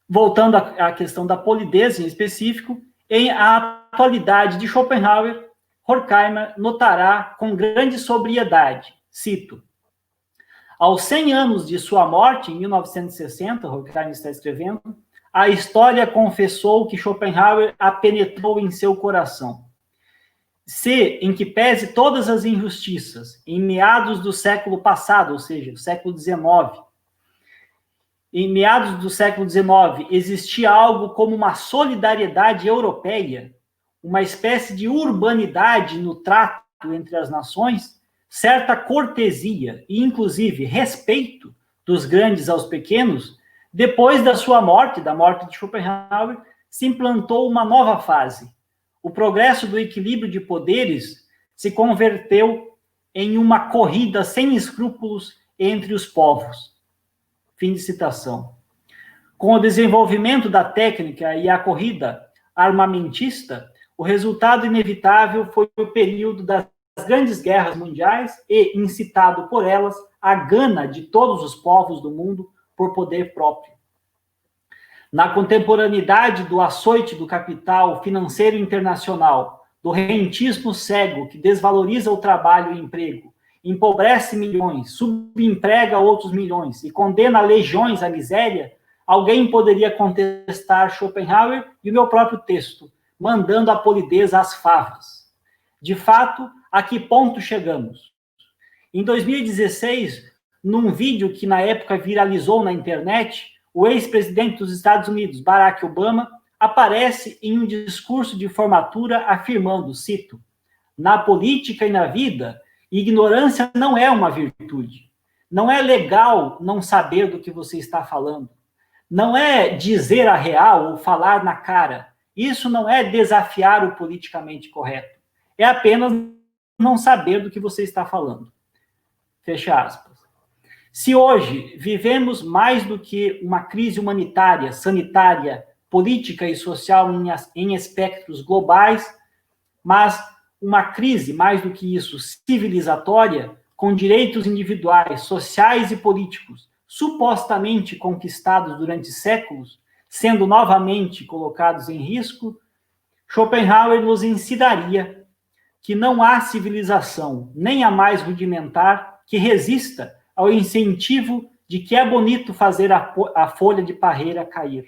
voltando à questão da polidez em específico, em a atualidade de Schopenhauer, Horkheimer notará com grande sobriedade, cito, aos 100 anos de sua morte, em 1960, Horkheimer está escrevendo, a história confessou que Schopenhauer a penetrou em seu coração. Se, em que pese todas as injustiças, em meados do século passado, ou seja, século XIX, em meados do século XIX, existia algo como uma solidariedade europeia, uma espécie de urbanidade no trato entre as nações, certa cortesia e, inclusive, respeito dos grandes aos pequenos, depois da sua morte, da morte de Schopenhauer, se implantou uma nova fase. O progresso do equilíbrio de poderes se converteu em uma corrida sem escrúpulos entre os povos. Fim de citação. Com o desenvolvimento da técnica e a corrida armamentista, o resultado inevitável foi o período das grandes guerras mundiais e, incitado por elas, a gana de todos os povos do mundo por poder próprio. Na contemporaneidade do açoite do capital financeiro internacional, do rentismo cego que desvaloriza o trabalho e o emprego, empobrece milhões, subemprega outros milhões e condena legiões à miséria, alguém poderia contestar Schopenhauer e o meu próprio texto, mandando a polidez às favas. De fato, a que ponto chegamos? Em 2016, num vídeo que na época viralizou na internet, o ex-presidente dos Estados Unidos, Barack Obama, aparece em um discurso de formatura afirmando, cito, na política e na vida, ignorância não é uma virtude. Não é legal não saber do que você está falando. Não é dizer a real ou falar na cara. Isso não é desafiar o politicamente correto. É apenas não saber do que você está falando. Fecha aspas. Se hoje vivemos mais do que uma crise humanitária, sanitária, política e social em espectros globais, mas uma crise, mais do que isso, civilizatória, com direitos individuais, sociais e políticos, supostamente conquistados durante séculos, sendo novamente colocados em risco, Schopenhauer nos ensinaria que não há civilização, nem a mais rudimentar, que resista ao incentivo de que é bonito fazer a folha de parreira cair.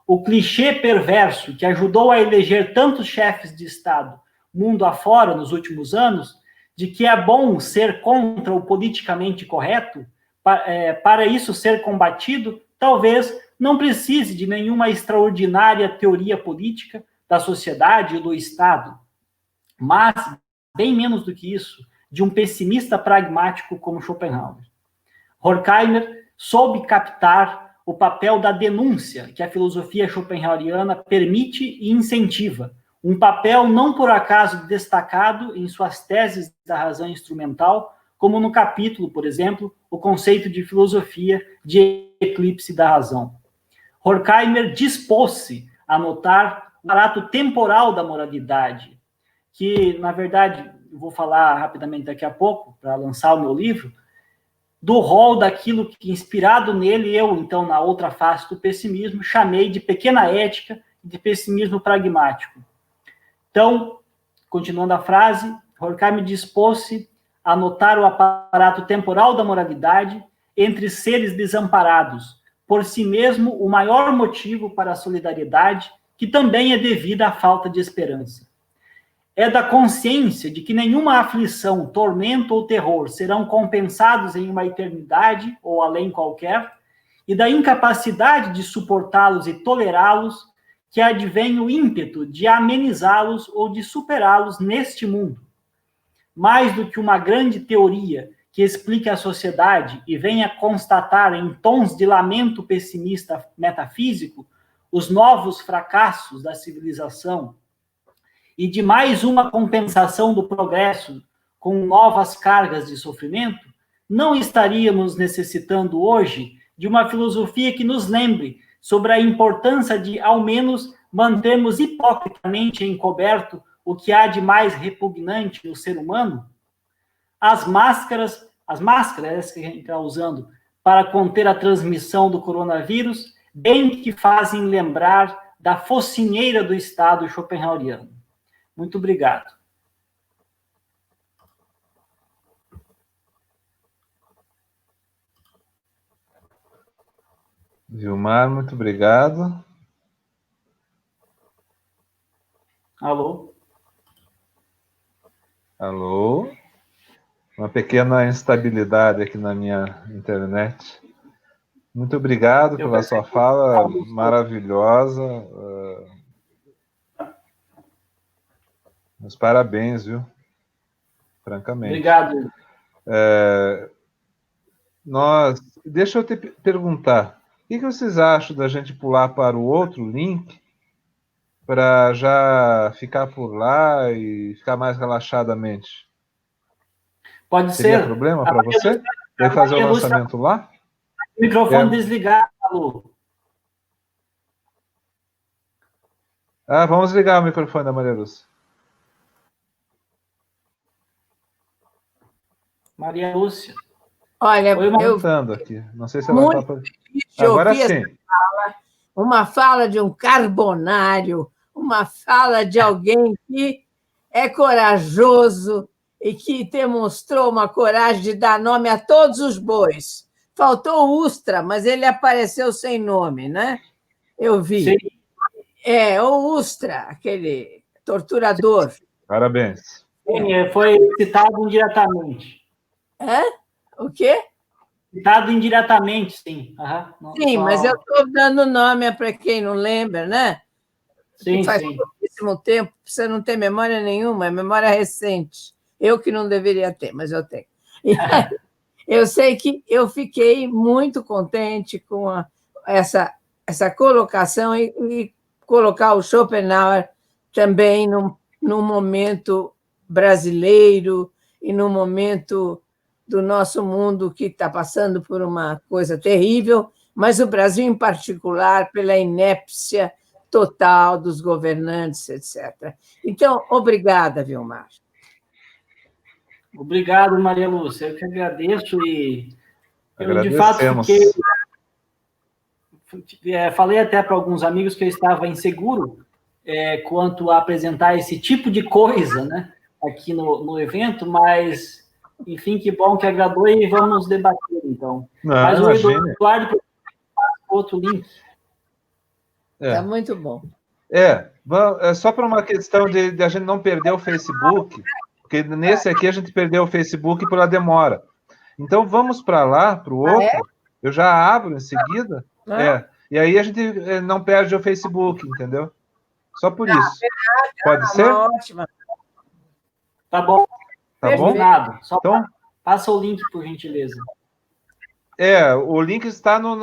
O clichê perverso que ajudou a eleger tantos chefes de Estado mundo afora nos últimos anos, de que é bom ser contra o politicamente correto, para isso ser combatido, talvez não precise de nenhuma extraordinária teoria política da sociedade e do Estado, mas, bem menos do que isso, de um pessimista pragmático como Schopenhauer. Horkheimer soube captar o papel da denúncia que a filosofia schopenhaueriana permite e incentiva, um papel não por acaso destacado em suas teses da razão instrumental, como no capítulo, por exemplo, o conceito de filosofia de eclipse da razão. Horkheimer dispôs-se a notar o barato temporal da moralidade, que, na verdade, eu vou falar rapidamente daqui a pouco, para lançar o meu livro, do rol daquilo que, inspirado nele, eu, então, na outra face do pessimismo, chamei de pequena ética e de pessimismo pragmático. Então, continuando a frase, Horkheimer dispôs-se a notar o aparato temporal da moralidade entre seres desamparados, por si mesmo o maior motivo para a solidariedade, que também é devida à falta de esperança. É da consciência de que nenhuma aflição, tormento ou terror serão compensados em uma eternidade ou além qualquer, e da incapacidade de suportá-los e tolerá-los, que advém o ímpeto de amenizá-los ou de superá-los neste mundo. Mais do que uma grande teoria que explique a sociedade e venha constatar em tons de lamento pessimista metafísico os novos fracassos da civilização, e de mais uma compensação do progresso com novas cargas de sofrimento, não estaríamos necessitando hoje de uma filosofia que nos lembre sobre a importância de, ao menos, mantermos hipocritamente encoberto o que há de mais repugnante no ser humano? As máscaras que a gente está usando para conter a transmissão do coronavírus, bem que fazem lembrar da focinheira do Estado schopenhaueriano. Muito obrigado. Vilmar, muito obrigado. Alô? Alô? Uma pequena instabilidade aqui na minha internet. Muito obrigado pela sua fala maravilhosa. Meus parabéns, viu? Francamente. Obrigado. Deixa eu te perguntar. O que vocês acham da gente pular para o outro link para já ficar por lá e ficar mais relaxadamente? Pode Seria ser. problema para você? Vai fazer o lançamento lá? Microfone desligado, Alô. Vamos ligar o microfone da Maria Lúcia. Maria Lúcia. Olha, eu aqui. Não sei se ela está... Agora sim. Uma fala de um carbonário, uma fala de alguém que é corajoso e que demonstrou uma coragem de dar nome a todos os bois. Faltou o Ustra, mas ele apareceu sem nome, né? Eu vi. Sim. O Ustra, aquele torturador. Parabéns. Sim, foi citado indiretamente. O quê? Citado indiretamente, sim. Sim, mas eu estou dando nome para quem não lembra, né? Sim, faz sim. pouquíssimo tempo, você não tem memória nenhuma, é memória recente. Eu que não deveria ter, mas eu tenho. Eu sei que eu fiquei muito contente com essa colocação e colocar o Schopenhauer também num momento brasileiro e num momento do nosso mundo que está passando por uma coisa terrível, mas o Brasil, em particular, pela inépcia total dos governantes, etc. Então, obrigada, Vilmar. Obrigado, Maria Lúcia. Eu que agradeço e eu, de fato, falei até para alguns amigos que eu estava inseguro quanto a apresentar esse tipo de coisa, né, aqui no evento, mas, enfim, que bom que agradou e vamos debater, então. Mas o Eduardo, outro link. Está muito bom. Só para uma questão de a gente não perder o Facebook, porque nesse aqui a gente perdeu o Facebook pela demora. Então, vamos para lá, para o outro. Eu já abro em seguida. E aí a gente não perde o Facebook, entendeu? Só por isso. Pode ser? Ótimo. Tá bom. Tá bom? Só então, passa o link, por gentileza. O link está no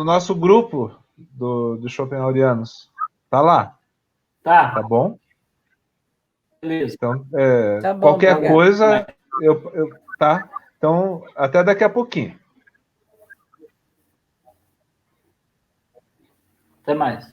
nosso grupo do Schopenhauerianos. Tá lá. Tá bom? Beleza. Então, tá bom, qualquer coisa, tá? Então, até daqui a pouquinho. Até mais.